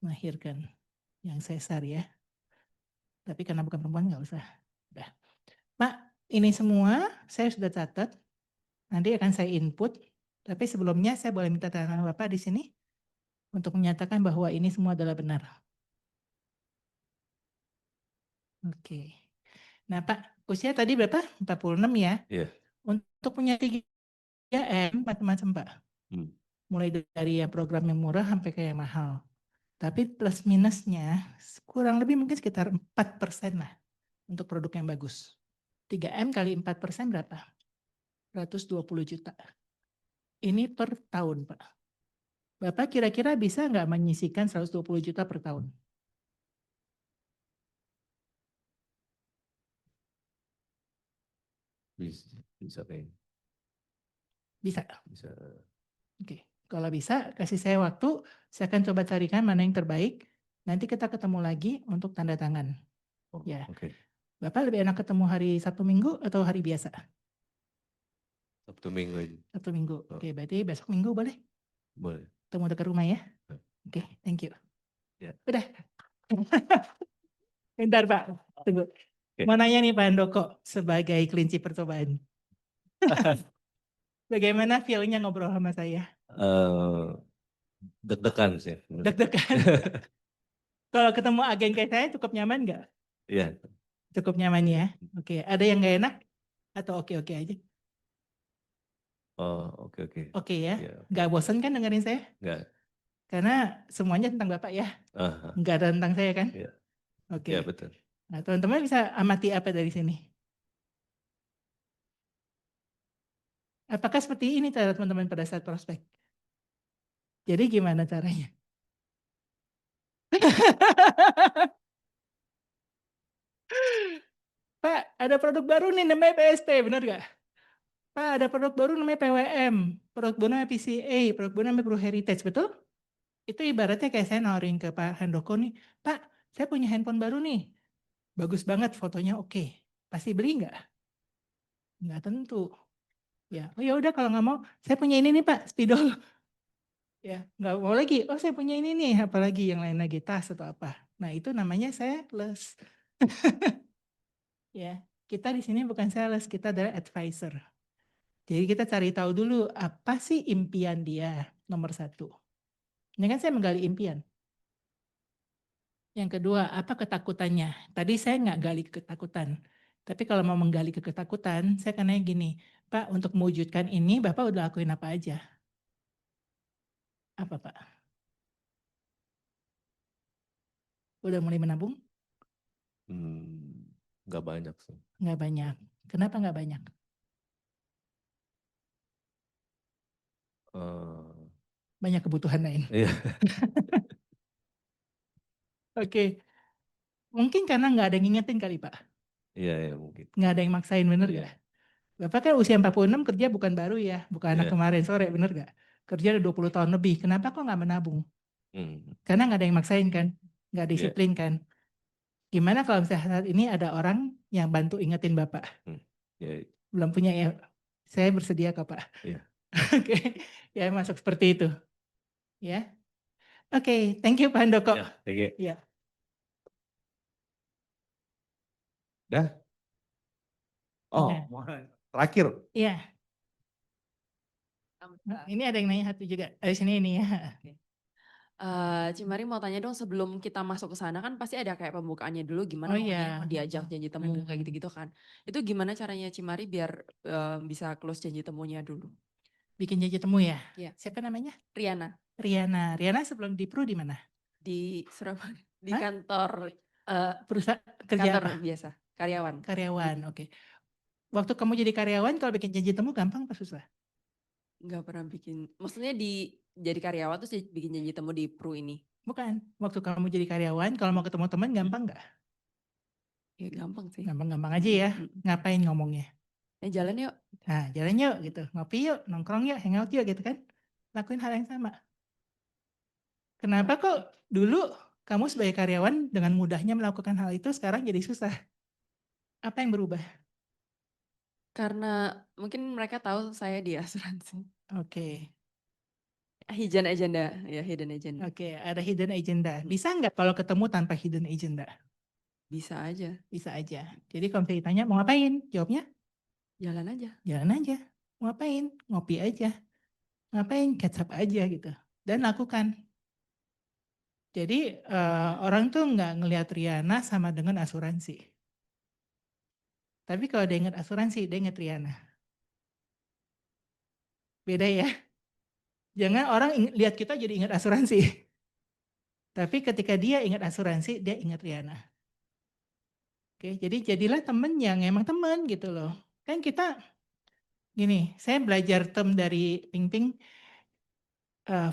melahirkan yang sesar ya. Tapi karena bukan perempuan nggak usah. Udah. Pak, ini semua saya sudah catat. Nanti akan saya input. Tapi sebelumnya saya boleh minta tangan Bapak di sini untuk menyatakan bahwa ini semua adalah benar. Oke. Nah Pak, usia tadi berapa? 46 ya? Iya. Untuk punya 3M macam-macam Pak. Mulai dari yang program yang murah sampai kayak yang mahal. Tapi plus minusnya kurang lebih mungkin sekitar 4% lah untuk produk yang bagus. 3M kali 4% berapa? 120 juta. Ini per tahun Pak. Bapak kira-kira bisa nggak menyisikan 120 juta per tahun? Bisa kayaknya. Bisa. Bisa. Oke. Kalau bisa kasih saya waktu, saya akan coba carikan mana yang terbaik. Nanti kita ketemu lagi untuk tanda tangan. Oh, ya. Oke. Bapak lebih enak ketemu hari Sabtu Minggu atau hari biasa? Sabtu Minggu aja. Sabtu Minggu. Oke, berarti besok Minggu boleh? Boleh. Ketemu dekat rumah ya? Oke, thank you. Ya. Udah. Bentar Pak, tunggu. Oke. Mau nanya nih Pak Handoko sebagai kelinci percobaan. Bagaimana feel-nya ngobrol sama saya? Deg-degan sih. Deg-degan. Kalau ketemu agen kayak saya cukup nyaman nggak? Iya. Cukup nyaman ya. Oke, ada yang nggak enak? Atau oke-oke aja? Oh, oke. Oke ya. Iya. Nggak bosan kan dengerin saya? Nggak. Karena semuanya tentang Bapak ya. Aha. Nggak ada tentang saya kan? Iya. Oke. Iya, betul. Nah, teman-teman bisa amati apa dari sini? Apakah seperti ini cara teman-teman pada saat prospek? Jadi gimana caranya? Pak, ada produk baru nih namanya PSP, benar gak? Pak, ada produk baru namanya PWM, produk baru namanya PCA, produk baru namanya Pro Heritage, betul? Itu ibaratnya kayak saya nawarin ke Pak Handoko nih, Pak, saya punya handphone baru nih, bagus banget fotonya, oke. Pasti beli nggak? Nggak tentu. Ya, oh ya udah kalau nggak mau, saya punya ini nih Pak, spidol. Ya, nggak mau lagi. Oh, saya punya ini nih, apalagi yang lain lagi, tas atau apa. Nah, itu namanya sales. Ya, kita di sini bukan sales, kita adalah advisor. Jadi kita cari tahu dulu apa sih impian dia, nomor satu. Ini kan saya menggali impian. Yang kedua, apa ketakutannya? Tadi saya nggak gali ketakutan. Tapi kalau mau menggali ketakutan, saya akan nanya gini, Pak, untuk mewujudkan ini, Bapak udah lakuin apa aja? Apa, Pak? Udah mulai menabung? Nggak banyak sih. Nggak banyak. Kenapa nggak banyak? Banyak kebutuhan lain. Iya. Oke. Mungkin karena nggak ada yang ngingetin kali, Pak. Iya, mungkin. Nggak ada yang maksain, bener nggak? Bapak kan usia 46 kerja bukan baru ya, bukan anak kemarin sore, bener nggak? Kerja udah 20 tahun lebih, kenapa kok nggak menabung? Karena nggak ada yang maksain kan, nggak disiplin kan. Gimana kalau misalnya saat ini ada orang yang bantu ingetin Bapak? Belum punya ya, saya bersedia kok Pak. Oke, ya masuk seperti itu. Ya, oke, thank you Pak Handoko. Thank you. Ya. Dah. Oh, Nah, terakhir. iya. Nah, ini ada yang nanya satu juga. Di sini ini ya. Cimari mau tanya dong, sebelum kita masuk ke sana kan pasti ada kayak pembukaannya dulu, gimana Oh pokoknya iya. diajak janji temu kayak gitu-gitu kan. Itu gimana caranya Cimari biar bisa close janji temunya dulu? Bikin janji temu ya. Iya. Siapa namanya? Riana Riana. Riana sebelum di Pro di mana? di Surabaya, di Hah? kantor Perusahaan kerja kantor apa? biasa, karyawan. Karyawan. Oke. Waktu kamu jadi karyawan kalau bikin janji temu gampang apa susah? Nggak pernah bikin, maksudnya jadi karyawan terus bikin janji temu di Pro ini. Bukan. Waktu kamu jadi karyawan kalau mau ketemu teman gampang nggak? Ya gampang sih. Gampang-gampang aja ya. Ngapain ngomongnya? Jalan yuk. Nah, jalan yuk gitu. Ngopi yuk, nongkrong yuk, hangout yuk gitu kan. Lakuin hal yang sama. Kenapa kok dulu kamu sebagai karyawan dengan mudahnya melakukan hal itu sekarang jadi susah? Apa yang berubah? Karena mungkin mereka tahu saya di asuransi. Oke. Hidden agenda, ya hidden agenda. Oke, ada hidden agenda. Bisa nggak kalau ketemu tanpa hidden agenda? Bisa aja. Bisa aja. Jadi kalau misalnya ditanya mau ngapain? Jawabnya Jalan aja. jalan aja. Mau ngapain? Ngopi aja. Ngapain? Catch up aja gitu. Dan lakukan. Jadi orang tuh nggak ngelihat Riana sama dengan asuransi. Tapi kalau dia ingat asuransi, dia ingat Riana. Beda ya. Jangan orang lihat kita jadi ingat asuransi. Tapi ketika dia ingat asuransi, dia ingat Riana. Oke, jadi jadilah temen yang emang temen gitu loh. Kan kita, gini, saya belajar term dari Ping Ping,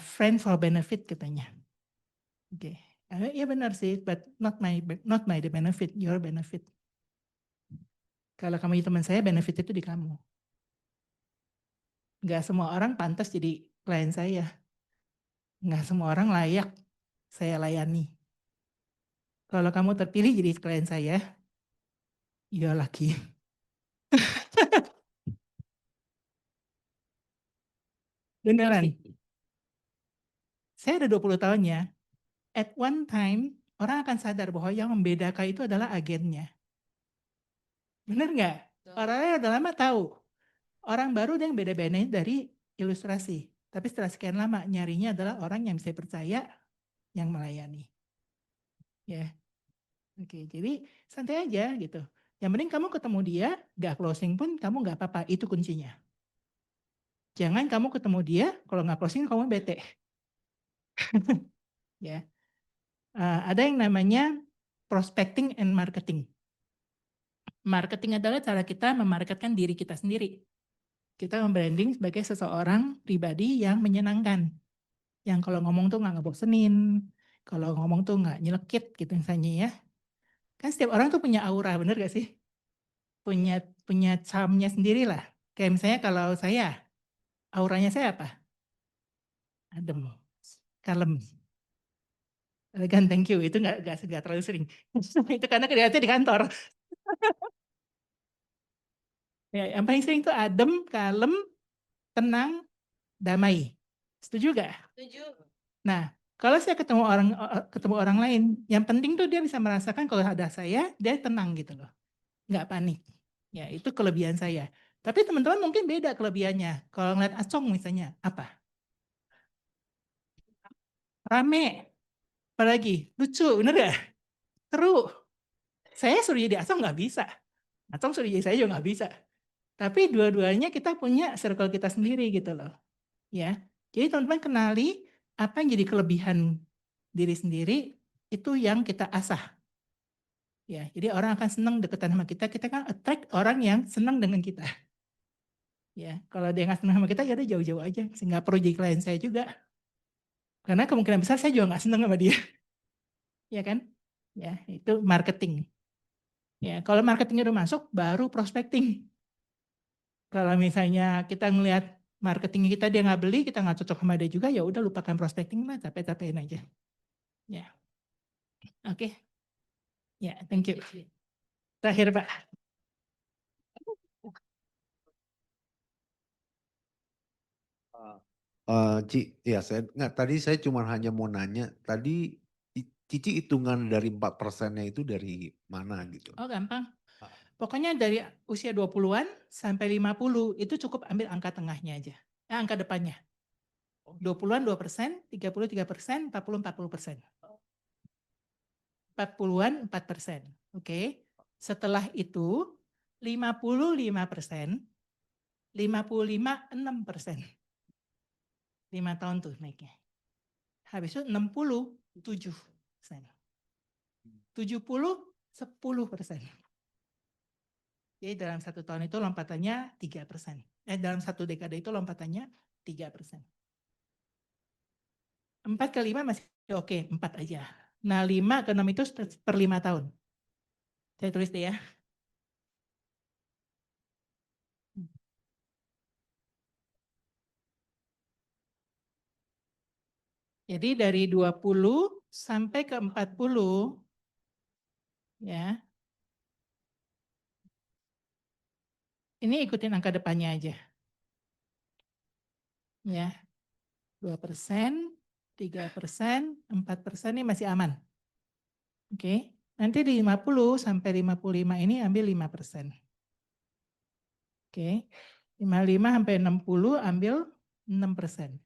friend for benefit katanya. Oke, iya benar sih, but not my benefit, your benefit. Kalau kamu teman saya, benefit itu di kamu. Nggak semua orang pantas jadi klien saya. Nggak semua orang layak saya layani. Kalau kamu terpilih jadi klien saya, you're lucky. Beneran. Saya ada 20 tahun ya. At one time, orang akan sadar bahwa yang membedakan itu adalah agennya. Bener nggak? Orangnya udah lama tahu. Orang baru dia yang beda-bedain dari ilustrasi. Tapi setelah sekian lama, nyarinya adalah orang yang bisa percaya, yang melayani. Ya. Oke, jadi santai aja gitu. Yang penting kamu ketemu dia, nggak closing pun kamu nggak apa-apa. Itu kuncinya. Jangan kamu ketemu dia, kalau nggak closing kamu bete. Ya. Ada yang namanya prospecting and marketing. Marketing adalah cara kita memarketkan diri kita sendiri. Kita membranding sebagai seseorang pribadi yang menyenangkan. Yang kalau ngomong tuh nggak ngebosenin, kalau ngomong tuh nggak nyelekit gitu misalnya ya. Kan setiap orang tuh punya aura, bener gak sih? Punya charmnya sendiri lah. Kayak misalnya kalau saya, auranya saya apa? Adem, kalem, elegan, thank you. Itu nggak terlalu sering. Itu karena kerjanya di kantor. Ya, yang paling sering tuh adem, kalem, tenang, damai. Setuju gak? Setuju. Nah, kalau saya ketemu orang lain, yang penting tuh dia bisa merasakan kalau ada saya, dia tenang gitu loh. Nggak panik. Ya, itu kelebihan saya. Tapi teman-teman mungkin beda kelebihannya. Kalau ngeliat Acong misalnya, apa? Rame. Apalagi? Lucu, bener gak? Seru. Saya suruh jadi Acong nggak bisa. Acong suruh jadi saya juga nggak bisa. Tapi dua-duanya kita punya circle kita sendiri gitu loh. Ya. Jadi teman-teman kenali apa yang jadi kelebihan diri sendiri, itu yang kita asah. Ya, jadi orang akan senang deketan sama kita kan attract orang yang senang dengan kita. Ya, kalau dia nggak senang sama kita, ya udah jauh-jauh aja. Nggak perlu jadi klien saya juga. Karena kemungkinan besar saya juga nggak senang sama dia. Ya kan? Ya, itu marketing. Ya, kalau marketingnya udah masuk, baru prospecting. Kalau misalnya kita ngelihat marketing kita dia nggak beli, kita nggak cocok sama dia juga, ya udah lupakan prospecting lah, capek-capekin aja. Ya, oke. Ya, thank you. Terakhir Pak. Ci, ya tadi saya cuma hanya mau nanya, tadi Cici hitungan dari 4%-nya itu dari mana gitu? Oh gampang. Pokoknya dari usia 20-an sampai 50 itu cukup ambil angka tengahnya aja. Angka depannya. 20-an 2%, 30 3%, 40 40%. 40-an 4%. Oke. Setelah itu 55%, 55 6%. 5 tahun tuh naiknya. Habis itu 60 7%. 70 10%. Jadi dalam 1 tahun itu lompatannya 3%. Dalam 1 dekade itu lompatannya 3%. 4 ke 5 masih oke, 4 aja. Nah 5 ke 6 itu per 5 tahun. Saya tulis deh ya. Jadi dari 20 sampai ke 40 ya. Ini ikutin angka depannya aja. Ya. 2%, 3%, 4% ini masih aman. Oke. Nanti di 50 sampai 55 ini ambil 5%. Oke. 55 sampai 60 ambil 6%.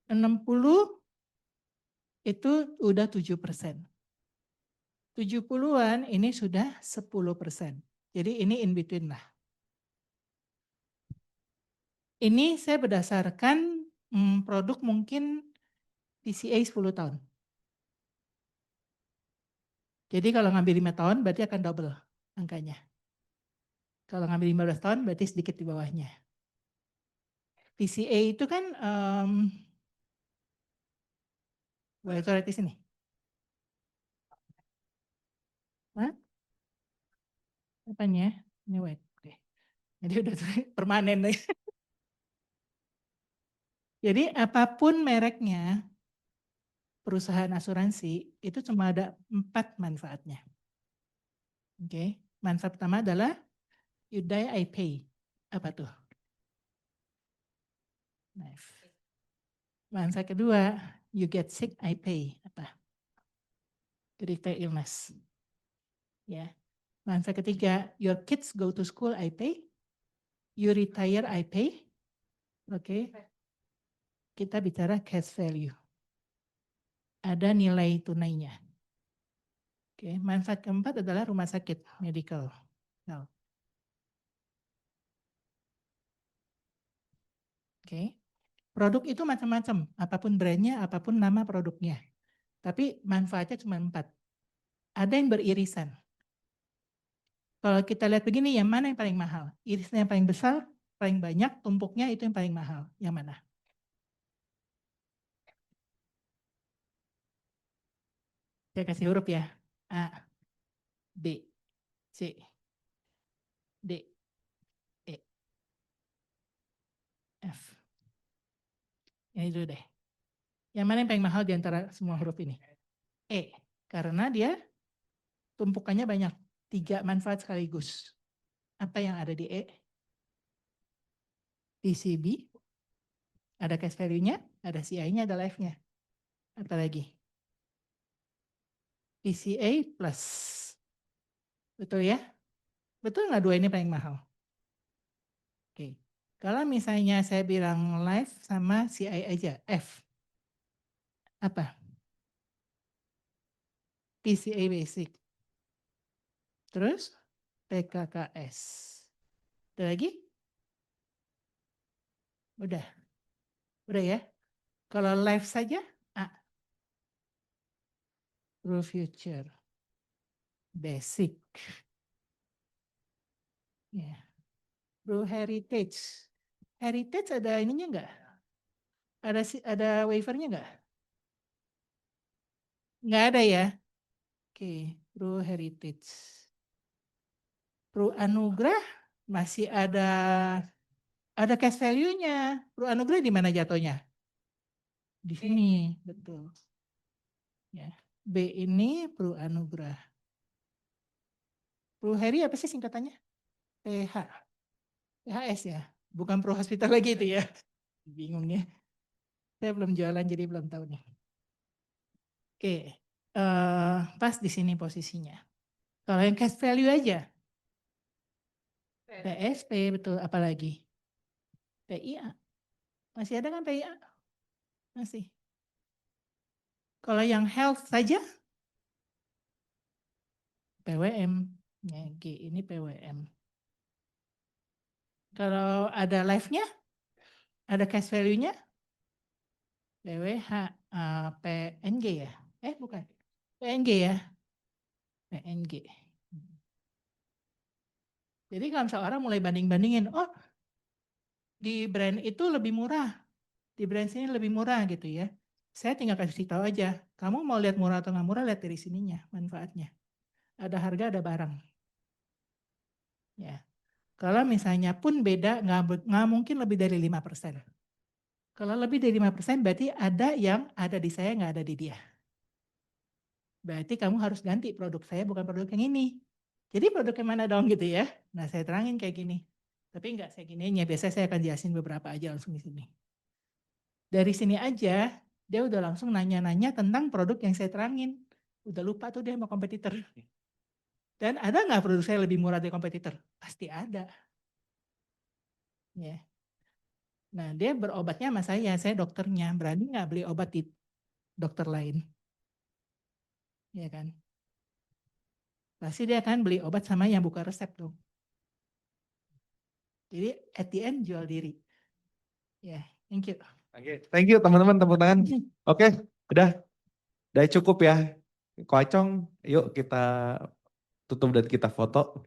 60 itu udah 7%. 70-an ini sudah 10%. Jadi ini in between lah. Ini saya berdasarkan produk mungkin PCA 10 tahun. Jadi kalau ngambil 5 tahun berarti akan double angkanya. Kalau ngambil 15 tahun berarti sedikit di bawahnya. PCA itu kan boleh coret di sini. Hah? Apanya? Ini white. Oke. Jadi udah permanen nih. Jadi apapun mereknya, perusahaan asuransi itu cuma ada 4 manfaatnya. Oke. Manfaat pertama adalah you die I pay. Apa tuh? Manfaat kedua, you get sick I pay. Apa? Critical illness. Ya. Manfaat ketiga, your kids go to school I pay. You retire I pay. Oke. Kita bicara cash value. Ada nilai tunainya. Oke, manfaat keempat adalah rumah sakit, medical. Nah. Oke. Produk itu macam-macam, apapun brandnya, apapun nama produknya. Tapi manfaatnya cuma 4. Ada yang beririsan. Kalau kita lihat begini, yang mana yang paling mahal? Irisnya yang paling besar, paling banyak, tumpuknya itu yang paling mahal. Yang mana? Saya kasih huruf ya. A, B, C, D, E, F. Ini dulu deh. Yang mana yang paling mahal di antara semua huruf ini? E, karena dia tumpukannya banyak. 3 manfaat sekaligus. Apa yang ada di E? PCB, ada cash value-nya, ada CI-nya, ada life-nya. Apa lagi? PCA plus. Betul ya? Betul nggak 2 ini paling mahal? Oke. Kalau misalnya saya bilang life sama CI aja, F. Apa? PCA basic. Terus PKKS. Ada lagi? Udah. Udah ya? Kalau life saja, A. True future. Basic. Ya. True heritage. Heritage ada ininya enggak? Ada waivernya enggak? Enggak ada ya? Oke, True heritage. True anugerah masih ada cash value-nya. True anugerah di mana jatuhnya? Di sini, betul. Ya. B ini True anugerah. True Heri apa sih singkatannya? PH. PHS ya. Bukan Pro Hospital lagi itu ya. Bingung ya. Saya belum jualan jadi belum tahu nih. Oke. Pas di sini posisinya. Kalau yang cash value aja. PSP betul, apalagi? PIA. Masih ada kan PIA? Masih. Kalau yang health saja PWM. Ya, G ini PWM. Kalau ada life-nya, ada cash value-nya, PWH, PNG ya? Bukan. PNG ya? PNG. Jadi kalau misalnya orang mulai banding-bandingin, oh di brand itu lebih murah, di brand sini lebih murah gitu ya. Saya tinggal kasih tahu aja, kamu mau lihat murah atau nggak murah, lihat dari sininya, manfaatnya. Ada harga, ada barang. Ya. Kalau misalnya pun beda, nggak mungkin lebih dari 5%. Kalau lebih dari 5% berarti ada yang ada di saya, nggak ada di dia. Berarti kamu harus ganti produk saya, bukan produk yang ini. Jadi produk yang mana dong gitu ya. Nah saya terangin kayak gini. Tapi nggak saya gininya, biasanya saya akan jelasin beberapa aja langsung di sini. Dari sini aja, dia udah langsung nanya-nanya tentang produk yang saya terangin. Udah lupa tuh dia sama kompetitor. Dan ada nggak produk saya lebih murah dari kompetitor? Pasti ada. Ya. Nah dia berobatnya sama saya dokternya. Berani nggak beli obat di dokter lain? Ya kan? Pasti dia akan beli obat sama yang buka resep dong. Jadi at the end jual diri. Ya, thank you. Oke, thank you teman-teman, tepuk tangan. Oke, udah cukup ya. Ko Acong, yuk kita tutup dan kita foto.